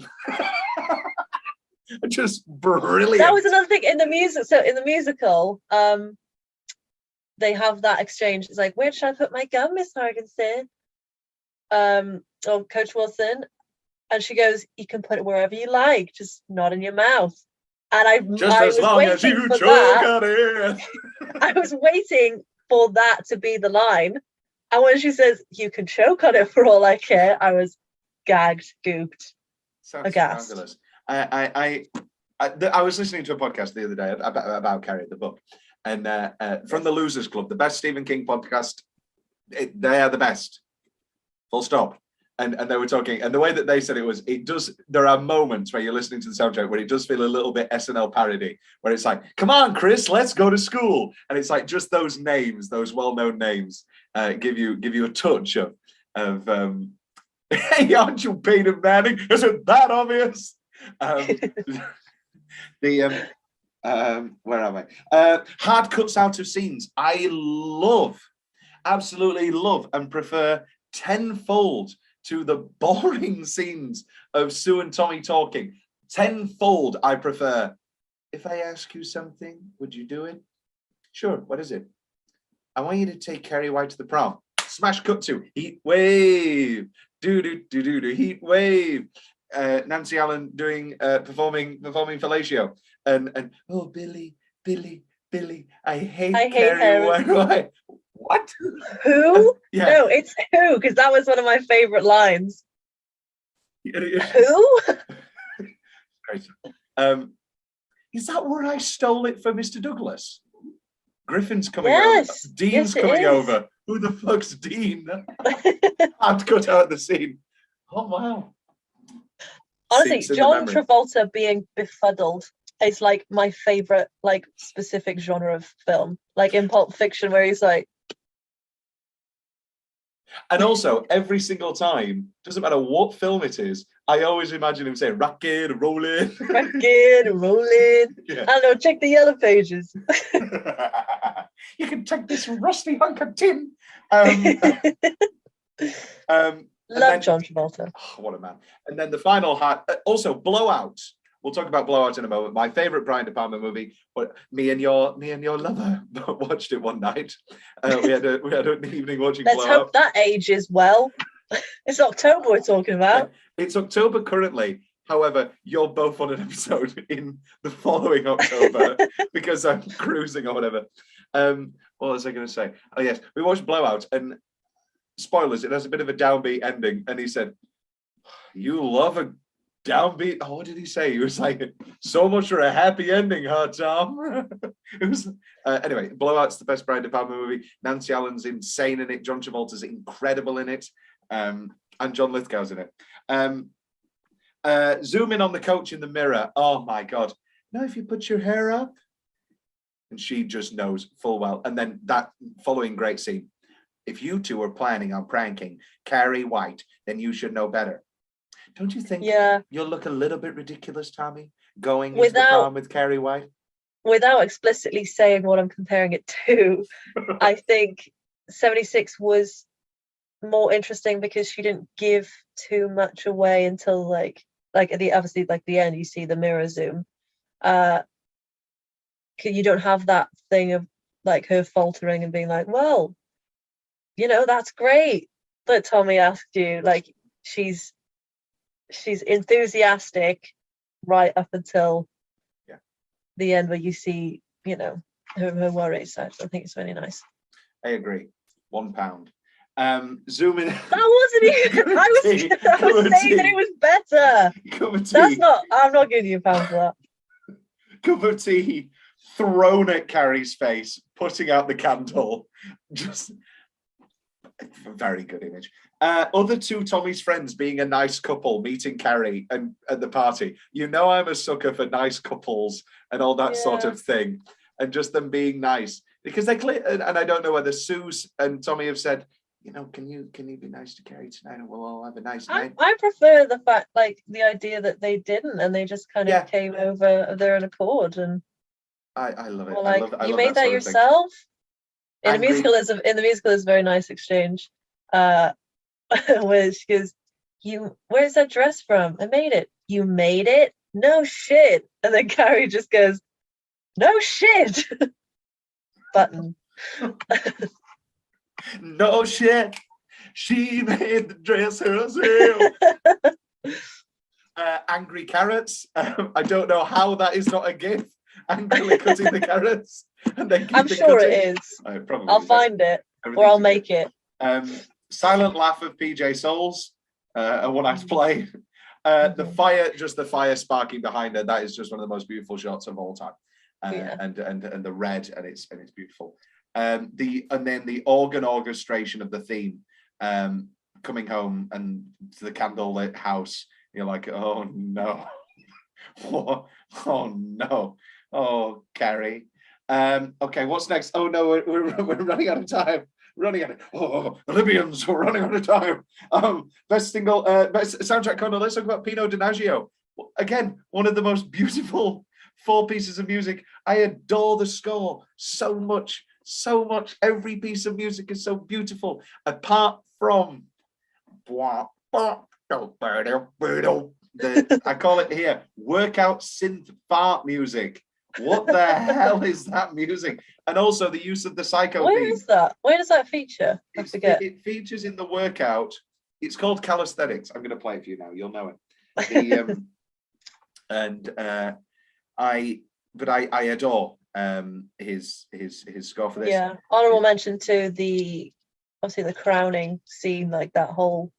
Just brilliant. That was another thing in the music. So in the musical, they have that exchange. It's like, where should I put my gum, Miss Harkinson? Or Coach Wilson, and she goes, you can put it wherever you like, just not in your mouth. And I was waiting for that. I was waiting for that to be the line, and when she says you can choke on it for all I care, I was gagged, gooped, aghast. Fabulous. I was listening to a podcast the other day about Carrie, the book, and from the Losers Club, the best Stephen King podcast. They are the best. Full stop. And they were talking, and the way that they said it was, there are moments where you're listening to the soundtrack where it does feel a little bit SNL parody, where it's like, come on, Chris, let's go to school. And it's like just those names, those well-known names, give you a touch of hey, aren't you Peyton Manning? Isn't that obvious? Where am I? Hard cuts out of scenes. I absolutely love and prefer tenfold to the boring scenes of Sue and Tommy talking. Tenfold, I prefer. If I ask you something, would you do it? Sure, what is it? I want you to take Carrie White to the prom. Smash cut to heat wave. Do heat wave. Nancy Allen doing performing fellatio. And oh Billy, I hate Carrie White. What? Who? Yeah. No, it's who, because that was one of my favorite lines. Who? Great. Is that where I stole it for Mr. Douglas? Griffin's coming over. Dean's coming over. Who the fuck's Dean? I've cut out the scene. Oh wow. Honestly, John Travolta being befuddled is like my favorite, like specific genre of film. Like in Pulp Fiction, where he's like. And also, every single time, doesn't matter what film it is, I always imagine him saying, rock it, roll it. Rock it, roll it. Yeah. I don't know, check the yellow pages. You can take this rusty hunk of tin. Love John Travolta. Oh, what a man. And then the final also Blowout. We'll talk about Blowout in a moment. My favorite Brian De Palma movie. But me and your lover watched it one night. We had an evening watching Let's Blowout. Hope that ages well. It's October we're talking about. It's October currently. However, you're both on an episode in the following October because I'm cruising or whatever. What was I going to say? Oh yes, we watched Blowout, and spoilers, it has a bit of a downbeat ending. And he said, you love a downbeat. Oh, what did he say? He was like, so much for a happy ending, huh, Tom? It was anyway. Blowout's the best Brian De Palma movie. Nancy Allen's insane in it. John Travolta's incredible in it, and John Lithgow's in it. Zoom in on the coach in the mirror. Oh my God! Now, if you put your hair up, and she just knows full well. And then that following great scene. If you two are planning on pranking Carrie White, then you should know better. Don't you think you'll look a little bit ridiculous, Tommy, going into the prom with Carrie White? Without explicitly saying what I'm comparing it to, I think 76 was more interesting because she didn't give too much away until like at the obviously like the end you see the mirror zoom. You don't have that thing of like her faltering and being like, well, you know, that's great that Tommy asked you. Like she's enthusiastic right up until the end where you see, you know, her worries. So I think it's really nice. I agree. £1. Zoom in. That wasn't even. I was saying that it was better. Cup of tea. That's not. I'm not giving you £1 for that. Cup of tea thrown at Carrie's face, putting out the candle. Just a very good image. Other two Tommy's friends being a nice couple, meeting Carrie and at the party. You know, I'm a sucker for nice couples and all that sort of thing, and just them being nice because they clear. And I don't know whether Suze and Tommy have said, you know, can you be nice to Carrie tonight and we'll all have a nice night. I prefer the fact, like the idea that they didn't and they just kind of came over of their own accord. And I love it. Well, like, I you love made that yourself. In the musical, is a very nice exchange. Where she goes, where's that dress from? I made it. You made it? No shit. And then Carrie just goes, no shit. Button. No shit. She made the dress herself. Angry carrots. I don't know how that is not a gif. Angrily cutting the carrots. And then I'm sure it is. I'll find it. Or I'll make it. Silent laugh of PJ Souls, a one-act play. The fire sparking behind her. That is just one of the most beautiful shots of all time. And the red, and it's beautiful. And then the organ orchestration of the theme, coming home and to the candlelit house. You're like, oh no, oh no, oh Carrie. Okay, what's next? Oh no, we're running out of time. Oh, the Libyans, we're running out of time. Best single, best soundtrack corner. Let's talk about Pino Donaggio. Again, one of the most beautiful 4 pieces of music. I adore the score so much. Every piece of music is so beautiful. Apart from I call it here workout synth fart music. What the hell is that music? And also the use of the psycho Where theme. is that? Where does that feature? I forget. It features in the workout. It's called Calisthenics. I'm going to play it for you now. You'll know it. I adore his score for this. Yeah. Honorable mention to the crowning scene, like that whole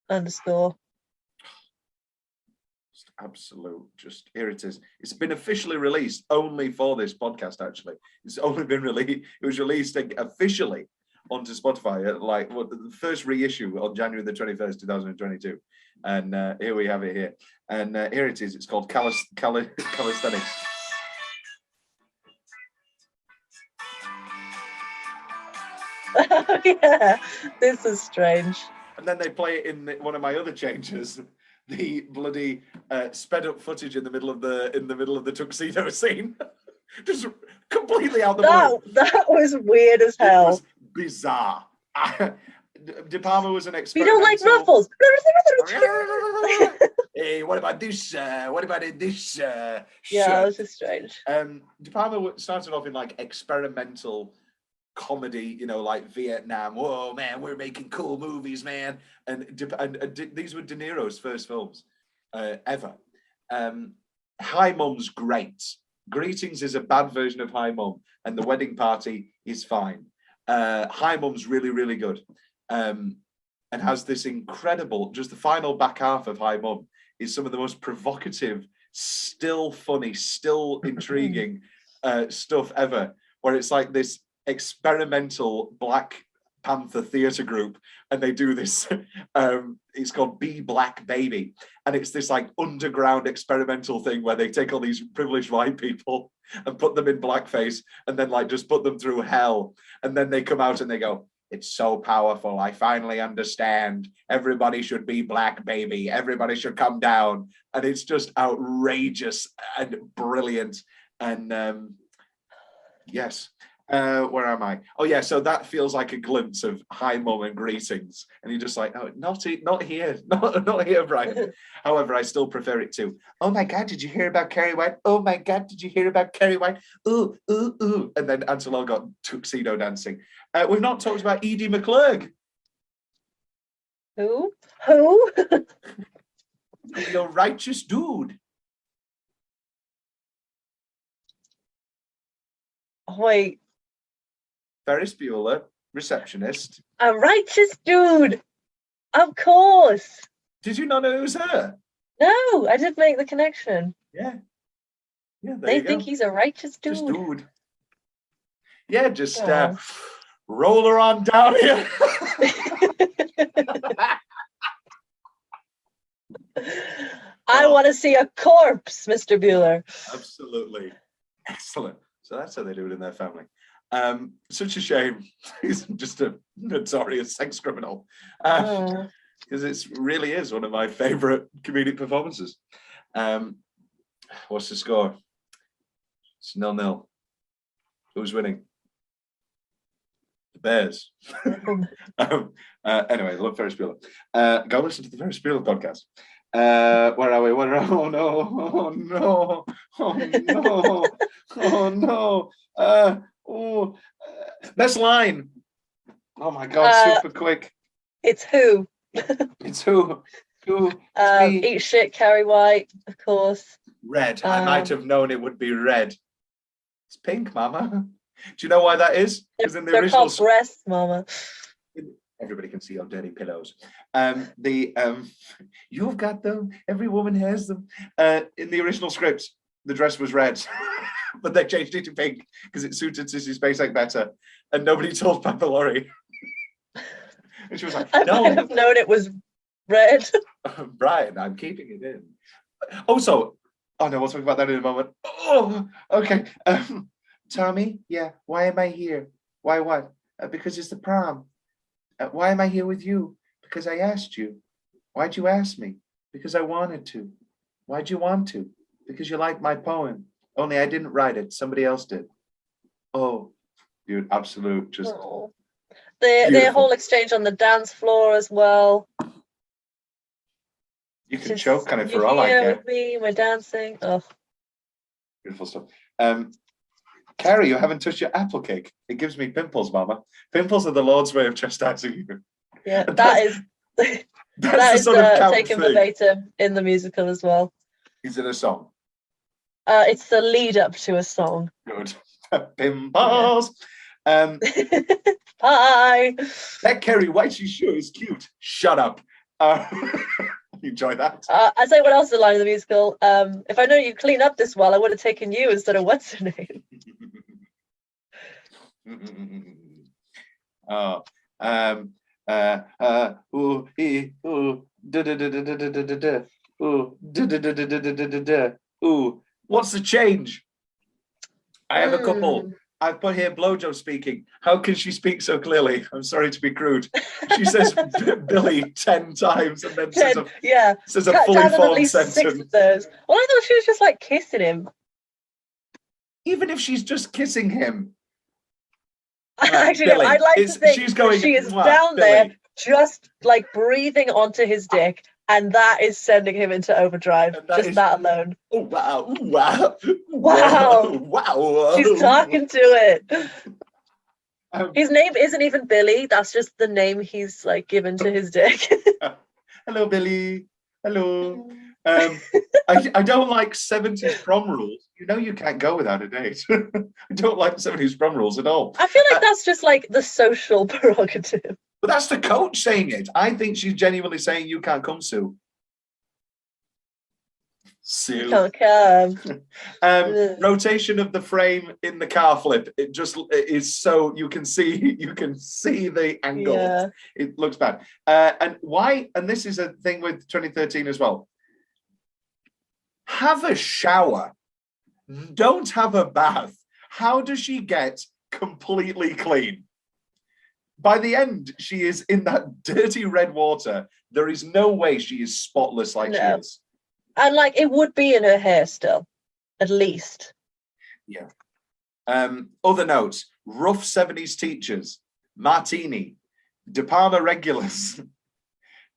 underscore. Absolute, just here it is. It's been officially released only for this podcast. Actually, it's only been released. It was released officially onto Spotify at the first reissue on January the 21st, 2022. And here we have it here. And here it is. It's called Calisthenics. Oh, yeah, this is strange. And then they play it in one of my other changes. The bloody sped up footage in the middle of the tuxedo scene, just completely out the blue. That was weird as hell. It was bizarre. De Palma was an expert. You don't like ruffles. Hey, what about this? What about this? Yeah, that was just strange. De Palma started off in like experimental comedy, you know, like Vietnam. Whoa, man, we're making cool movies, man. And these were De Niro's first films ever. Hi Mum's great. Greetings is a bad version of Hi Mum, and The Wedding Party is fine. Hi Mum's really, really good. and has this incredible, just the final back half of Hi Mum is some of the most provocative, still funny, still intriguing stuff ever, where it's like this experimental Black Panther theatre group, and they do this, it's called Be Black Baby, and it's this like underground experimental thing where they take all these privileged white people and put them in blackface and then like just put them through hell, and then they come out and they go, it's so powerful, I finally understand, everybody should be black baby, everybody should come down, and it's just outrageous and brilliant. And yes, where am I? Oh yeah, so that feels like a glimpse of Hi Mum and greetings, and you're just like, oh, not here, not here, Brian. However, I still prefer it to, oh my God, did you hear about Carrie White? Oh my God, did you hear about Carrie White? Ooh, ooh, ooh. And then Ansel got tuxedo dancing. We've not talked about Edie McClurg. Who? Your righteous dude. Wait. Ferris Bueller, receptionist. A righteous dude. Of course. Did you not know it was her? No, I did make the connection. Yeah. Yeah, they think he's a righteous dude. Just dude. Yeah, just roll her on down here. I want to see a corpse, Mr. Bueller. Absolutely. Excellent. So that's how they do it in their family. Such a shame. He's just a notorious sex criminal. Because it really is one of my favourite comedic performances. What's the score? It's 0-0. Who's winning? The Bears. Anyway, love Ferris Bueller. Go listen to the Ferris Bueller podcast. Where are we? Oh no! Oh no! Oh no! Best line. Oh my God! Super quick. It's who? It's who? Who? Eat shit, Carrie White, of course. Red. I might have known it would be red. It's pink, Mama. Do you know why that is? Because in the original breasts, Mama. Everybody can see your dirty pillows. You've got them. Every woman has them. In the original script, the dress was red, but they changed it to pink because it suited Sissy Spacek better, and nobody told Papa Laurie. And she was like, "No, I might have known it was red." Brian, I'm keeping it in. Also, oh no, we'll talk about that in a moment. Oh, okay. Tommy, yeah. Why am I here? Why what? Because it's the prom. Why am I here with you? Because I asked you. Why'd you ask me? Because I wanted to. Why'd you want to? Because you liked my poem. Only I didn't write it. Somebody else did. Oh, dude, absolute just. Oh. Their whole exchange on the dance floor as well. You can choke on it for all I care. With me, we're dancing. Oh, beautiful stuff. Carrie, you haven't touched your apple cake. It gives me pimples, Mama. Pimples are the Lord's way of chastising you. Yeah, that is taken verbatim in the musical as well. Is it a song? It's the lead up to a song. Good. Pimples. Bye. That Carrie White, she sure is cute. Shut up. Enjoy that. I say what else is the line of the musical? If I know you clean up this well, I would have taken you instead of what's her name. What's the change? I have a couple. I've put here Blojo speaking. How can she speak so clearly? I'm sorry to be crude. She says Billy 10 times and then says a fully formed sentence. Well, I thought she was just like kissing him. Even if she's just kissing him. Actually, Billy, I'd like to think she is down there just like breathing onto his dick, and that is sending him into overdrive. That alone. Oh, wow. Wow. Wow. Wow. She's talking to it. His name isn't even Billy. That's just the name he's like given to his dick. Hello, Billy. Hello. I don't like 70s prom rules. You know you can't go without a date. I don't like 70s prom rules at all. I feel like that's just like the social prerogative. But that's the coach saying it. I think she's genuinely saying, you can't come, Sue. Sue. Can't come. Rotation of the frame in the car flip. It just is so you can see the angle. Yeah. It looks bad. And why? And this is a thing with 2013 as well. Have a shower. Don't have a bath. How does she get completely clean? By the end, she is in that dirty red water. There is no way she is spotless like she is. And like it would be in her hair still, at least. Yeah. Other notes: rough 70s teachers, Martini, De Palma regulars,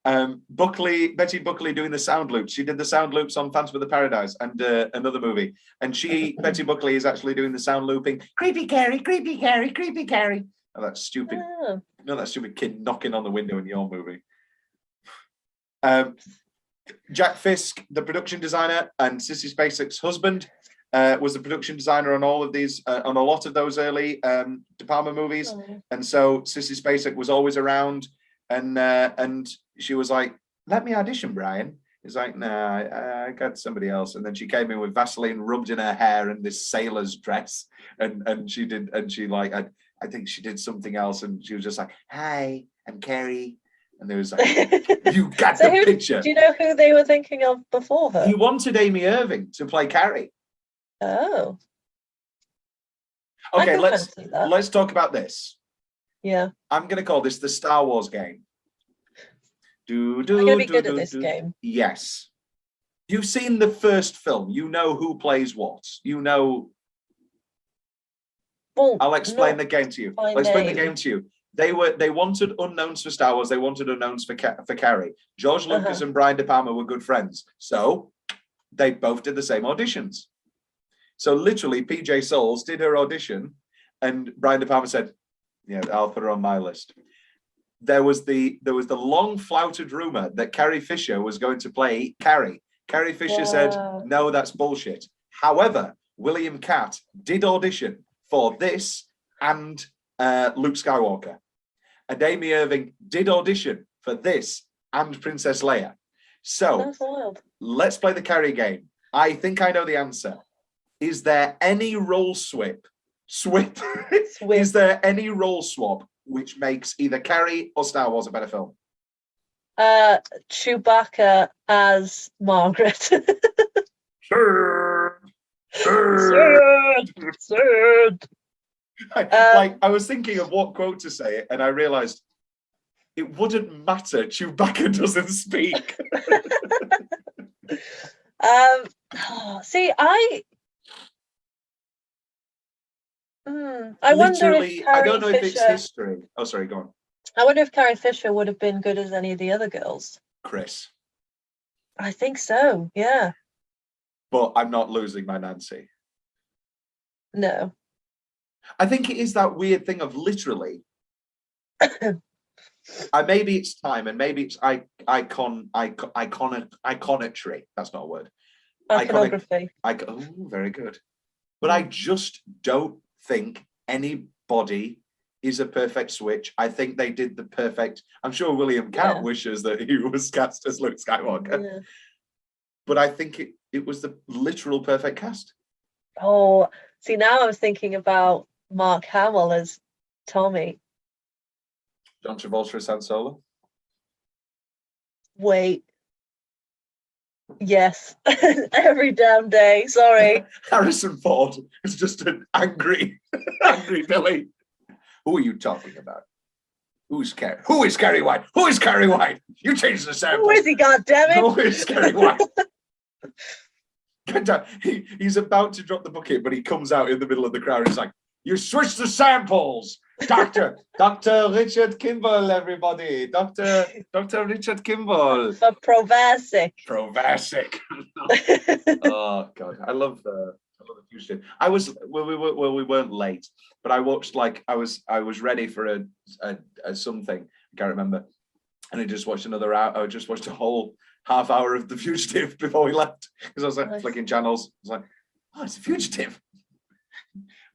Betty Buckley doing the sound loops. She did the sound loops on Phantom of the Paradise and another movie. And Betty Buckley is actually doing the sound looping. Creepy Carrie, creepy Carrie, creepy Carrie. Oh, that stupid, that stupid kid knocking on the window in your movie. Jack Fisk, the production designer, and Sissy Spacek's husband, was the production designer on all of these, on a lot of those early De Palma movies. And so Sissy Spacek was always around, and she was like, "Let me audition, Brian." He's like, "Nah, I got somebody else." And then she came in with Vaseline rubbed in her hair and this sailor's dress, and she did, and she like, I think she did something else, and she was just like, "Hi, I'm Carrie." And there was like, you got the picture. Do you know who they were thinking of before her? He wanted Amy Irving to play Carrie. Oh. Okay, let's talk about this. Yeah. I'm going to call this the Star Wars game. I'm going to be good at this game. Yes. You've seen the first film. You know who plays what. You know. Well, I'll explain the game to you. I'll explain the game to you. They wanted unknowns for Star Wars. They wanted unknowns for Carrie. George Lucas and Brian De Palma were good friends, so they both did the same auditions. So literally, PJ Souls did her audition, and Brian De Palma said, "Yeah, I'll put her on my list." There was the long flouted rumor that Carrie Fisher was going to play Carrie. Carrie Fisher said, "No, that's bullshit." However, William Catt did audition for this and Luke Skywalker. And Amy Irving did audition for this and Princess Leia. So let's play the Carrie game. I think I know the answer. Is there any role swap? Is there any role swap which makes either Carrie or Star Wars a better film? Chewbacca as Margaret. Sure. I was thinking of what quote to say, and I realized it wouldn't matter. Chewbacca doesn't speak. See, I wonder if Carrie I don't know Fisher, if it's history. Oh, sorry, go on. I wonder if Carrie Fisher would have been good as any of the other girls. Chris. I think so, yeah. But I'm not losing my Nancy. No. I think it is that weird thing of literally. Maybe it's time, and maybe it's iconetry. That's not a word. Iconography. Oh, very good. But I just don't think anybody is a perfect switch. I think they did the perfect. I'm sure William Catt wishes that he was cast as Luke Skywalker. Yeah. But I think it was the literal perfect cast. Oh, see, now I was thinking about Mark Hamill as Tommy. John Travolta as Han Solo. Wait. Yes. Every damn day. Sorry. Harrison Ford is just an angry Billy. Who are you talking about? Who's Carrie? Who is Carrie White? Who is Carrie White? You changed the sample. Who is he, goddammit? Who is Carrie White? He's about to drop the bucket, but he comes out in the middle of the crowd and he's like, "You switched the samples, Dr. Richard Kimball, everybody. Dr. Richard Kimball. For Provasic. Provasic. Oh God, I love the fugitive. We weren't late, but I watched I was ready for a something. I can't remember, and I just watched another hour. I just watched a whole half hour of The Fugitive before we left because I was like flicking channels. I was like, "Oh, it's The Fugitive."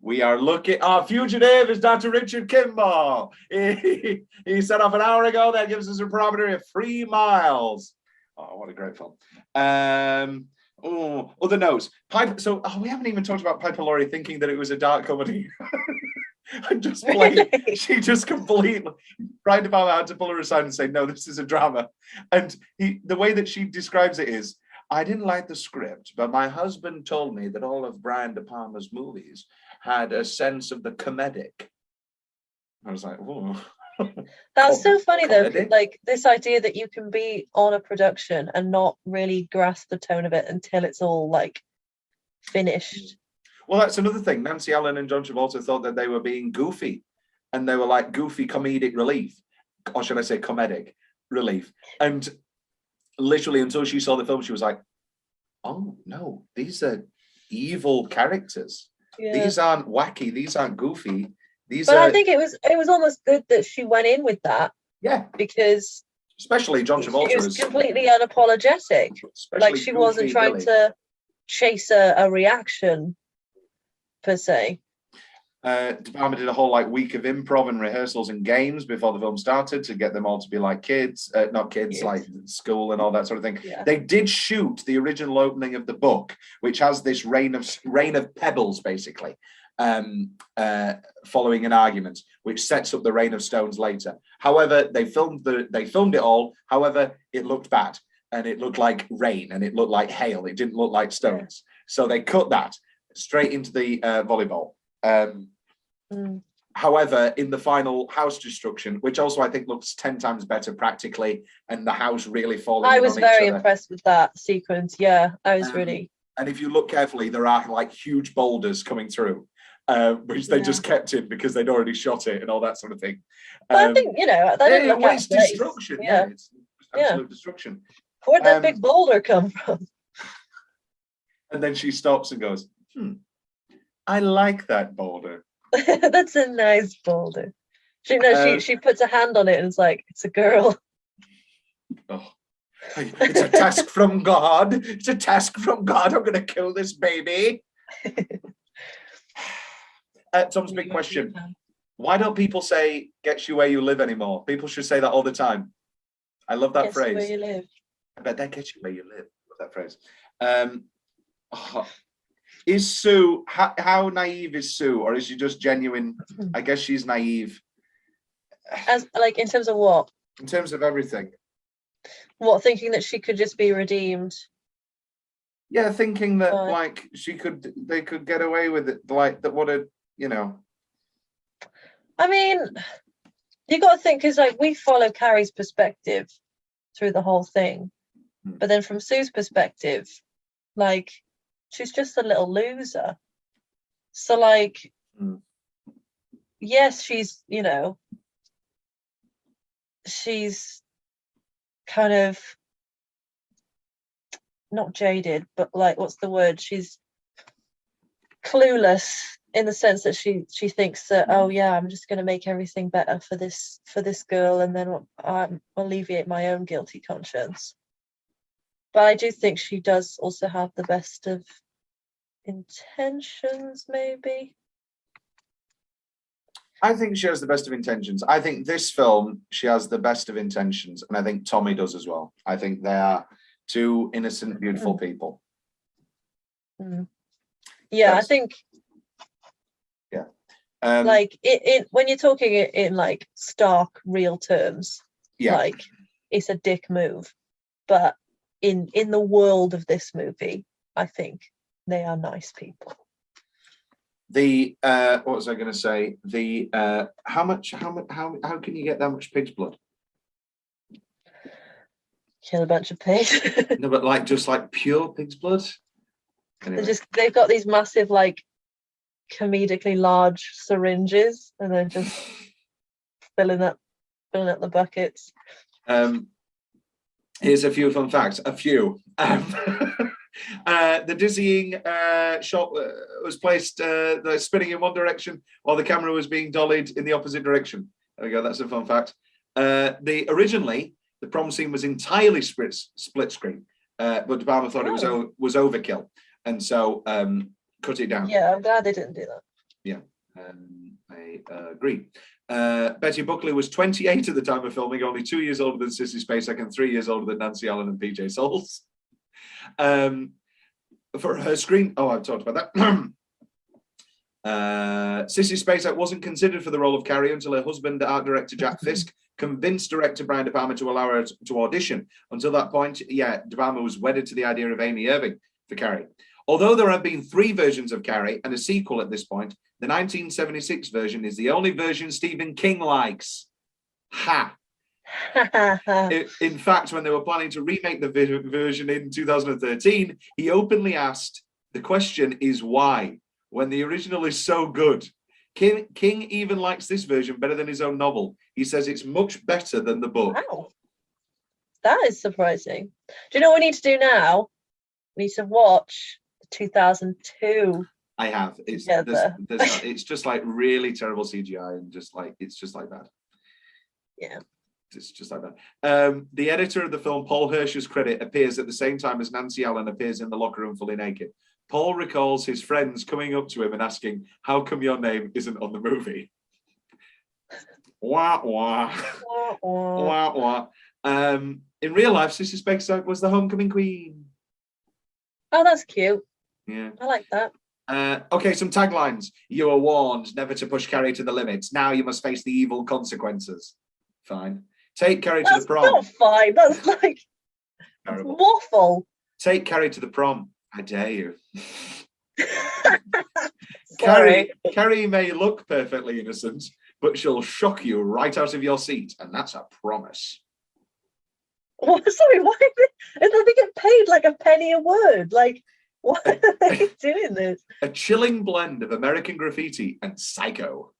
We are looking. Our fugitive is Dr. Richard Kimball. He set off an hour ago. That gives us a parameter of 3 miles. Oh, what a great film. Other notes. We haven't even talked about Piper Laurie thinking that it was a dark comedy. And just she just completely Brian De Palma had to pull her aside and say, no, this is a drama. And the way that she describes it is, I didn't like the script, but my husband told me that all of Brian De Palma's movies had a sense of the comedic. I was like, oh. That's so funny though, like this idea that you can be on a production and not really grasp the tone of it until it's all like finished. Well, that's another thing. Nancy Allen and John Travolta thought that they were being goofy, and they were like goofy comedic relief, or should I say comedic relief. And literally until she saw the film, she was like, oh no, these are evil characters. Yeah. These aren't wacky, these aren't goofy. I think it was almost good that she went in with that. Yeah. Because especially John Travolta she was completely unapologetic. Like she wasn't trying to chase a reaction per se. De Palma did a whole week of improv and rehearsals and games before the film started to get them all to be like kids, not kids, like school and all that sort of thing. Yeah. They did shoot the original opening of the book, which has this rain of pebbles, basically, following an argument, which sets up the rain of stones later. However, they filmed it all. However, it looked bad, and it looked like rain, and it looked like hail. It didn't look like stones. Yeah. So they cut that straight into the volleyball. However, in the final house destruction, which also I think looks 10 times better practically, and the house really falling. I was very impressed with that sequence. Yeah, I was really. And if you look carefully, there are like huge boulders coming through, which they just kept in because they'd already shot it and all that sort of thing. But I think it's destruction. Yeah, it's absolute destruction. Where'd that big boulder come from? And then she stops and goes, I like that boulder. That's a nice boulder. She puts a hand on it and it's like, it's a girl. Oh, it's a task from God. It's a task from God. I'm going to kill this baby. Tom's big question. Why don't people say gets you where you live anymore? People should say that all the time. I love that phrase. Where you live. I bet that gets you where you live. I love that phrase. Is Sue, how naive is Sue, or is she just genuine? I guess she's naive. As like in terms of what? In terms of everything. What, thinking that she could just be redeemed? Yeah, thinking that they could get away with it, like that. I mean, you got to think, because like we follow Carrie's perspective through the whole thing, but then from Sue's perspective, like she's just a little loser. So like, yes, she's she's kind of not jaded, but like, what's the word? She's clueless in the sense that she thinks that, oh yeah, I'm just going to make everything better for this girl, and then alleviate my own guilty conscience. But I do think she does also have the best of intentions, maybe. I think she has the best of intentions. I think this film, she has the best of intentions, and I think Tommy does as well. I think they are two innocent, beautiful people. Yeah, I think. Yeah. Like it when you're talking in like stark, real terms, like it's a dick move, but in the world of this movie, I think they are nice people. What was I going to say? How can you get that much pig's blood? Kill a bunch of pigs. No, but like just like pure pig's blood. Anyway. They've got these massive like comedically large syringes, and then just filling up the buckets. Here's a few fun facts. The dizzying shot was placed spinning in one direction while the camera was being dollied in the opposite direction. There we go. That's a fun fact. Originally, the prom scene was entirely split screen, but De Palma thought it was overkill, and so cut it down. Yeah, I'm glad they didn't do that. Yeah, I agree. Betty Buckley was 28 at the time of filming, only 2 years older than Sissy Spacek and 3 years older than Nancy Allen and PJ Soles. For her screen, I've talked about that. Sissy Spacek wasn't considered for the role of Carrie until her husband, art director Jack Fisk, convinced director Brian De Palma to allow her to audition. Until that point, De Palma was wedded to the idea of Amy Irving for Carrie. Although there have been 3 versions of Carrie and a sequel at this point, the 1976 version is the only version Stephen King likes. Ha! In fact, when they were planning to remake the version in 2013, he openly asked, the question is why, when the original is so good. King even likes this version better than his own novel. He says it's much better than the book. Wow. That is surprising. Do you know what we need to do now? We need to watch 2002. I have. It's just like really terrible CGI and it's just like that. Yeah. It's just like that. The editor of the film, Paul Hirsch's credit appears at the same time as Nancy Allen appears in the locker room fully naked. Paul recalls his friends coming up to him and asking, how come your name isn't on the movie? Wah, wah. Wah, wah. Wah, wah. In real life, Sissy Spacek was the homecoming queen. Oh, that's cute. Yeah. I like that. Okay, some taglines. You were warned never to push Carrie to the limits. Now you must face the evil consequences. Fine. Take Carrie to the prom. That's not fine. That's like waffle. Take Carrie to the prom. I dare you. Carrie may look perfectly innocent, but she'll shock you right out of your seat, and that's a promise. What? Sorry, why? They get paid like a penny a word. Like, why are they doing this? A chilling blend of American Graffiti and Psycho.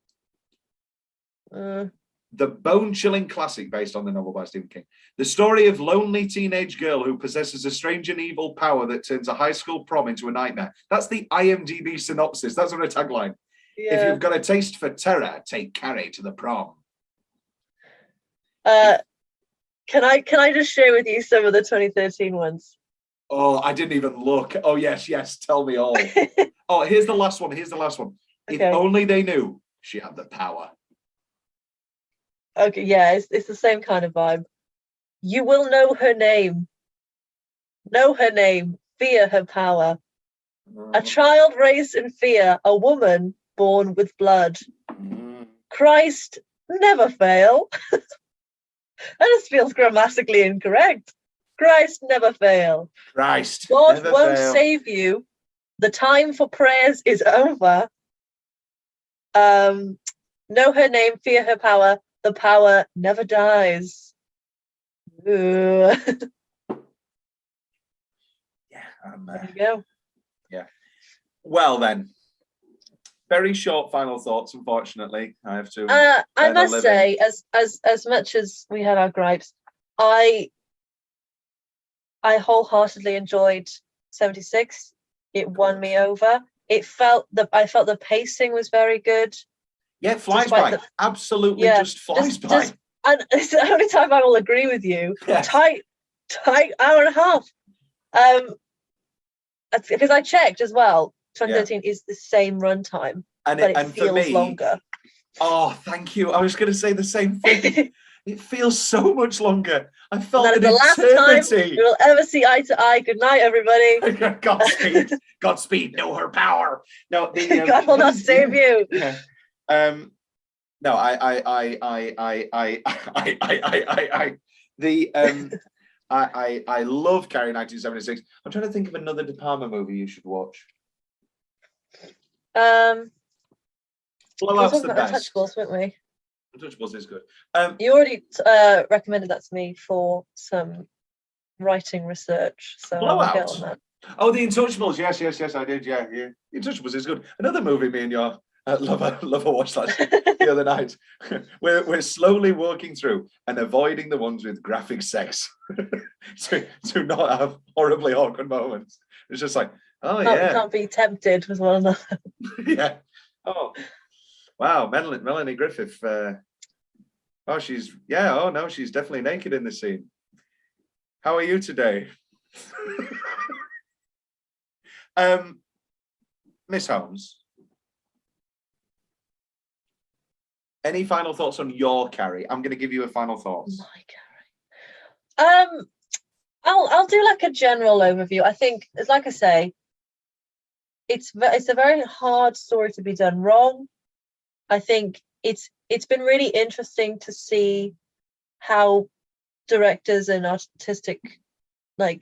The bone-chilling classic based on the novel by Stephen King. The story of lonely teenage girl who possesses a strange and evil power that turns a high school prom into a nightmare. That's the IMDb synopsis. That's on a tagline. Yeah. If you've got a taste for terror, take Carrie to the prom. Can I just share with you some of the 2013 ones? Oh, I didn't even look. Oh, yes. Tell me all. Oh, here's the last one. Okay. If only they knew she had the power. Okay, yeah, it's the same kind of vibe. You will know her name. Know her name. Fear her power. A child raised in fear. A woman born with blood. Christ never fail. That just feels grammatically incorrect. Christ never fail. Christ God never won't fail. save you. The time for prayers is over. Know her name. Fear her power. The power never dies. Ooh. Yeah, there you go. Yeah. Well then, very short final thoughts. Unfortunately, I have to. I must say, as much as we had our gripes, I wholeheartedly enjoyed 76. It won me over. I felt the pacing was very good. Yeah, it flies by. Absolutely, just flies by. And it's the only time I will agree with you. Yes. Tight hour and a half. Because I checked as well. 2013 is the same runtime, but it feels for me, longer. Oh, thank you. I was going to say the same thing. It feels so much longer. I felt that an is the last eternity. time we will ever see eye to eye. Good night, everybody. Godspeed. Godspeed. Know her power. No, God will not save you. Yeah. No, I love Carrie 1976. I'm trying to think of another De Palma movie you should watch. Blowout's the best. Untouchables, weren't we? Untouchables is good. You already recommended that to me for some writing research, so I'll get on that. Oh, The Untouchables. Yes, I did. Yeah. The Untouchables is good. Another movie me and your lover watched that the other night. We're slowly walking through and avoiding the ones with graphic sex to not have horribly awkward moments. It's just like, Can't be tempted with one another. Yeah. Oh, wow. Melanie Griffith. She's definitely naked in this scene. How are you today? Miss Holmes, Any final thoughts on your Carrie? I'm going to give you a final thought. My Carrie. I'll do like a general overview. I think, it's like I say, it's a very hard story to be done wrong. I think it's been really interesting to see how directors and artistic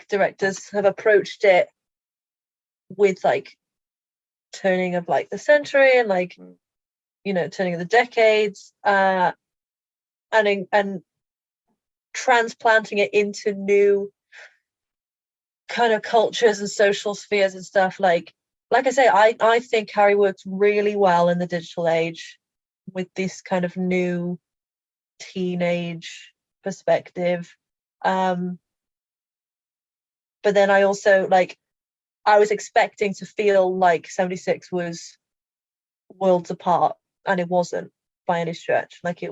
directors have approached it with like turning of like the century and like turning of the decades and transplanting it into new kind of cultures and social spheres and stuff. Like I say, I think Carrie works really well in the digital age with this kind of new teenage perspective. But then I also I was expecting to feel like 76 was worlds apart, and it wasn't by any stretch. Like it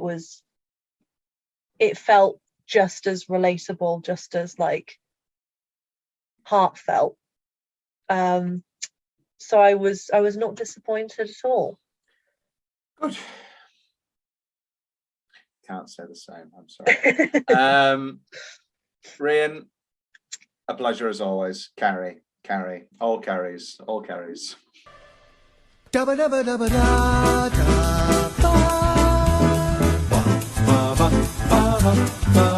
felt just as relatable, just as like heartfelt. So I was not disappointed at all. Good. Can't say the same. I'm sorry. Rhian, a pleasure as always. Carrie, all Carries. Dabba dabba dabba da da ba ba ba ba ba ba.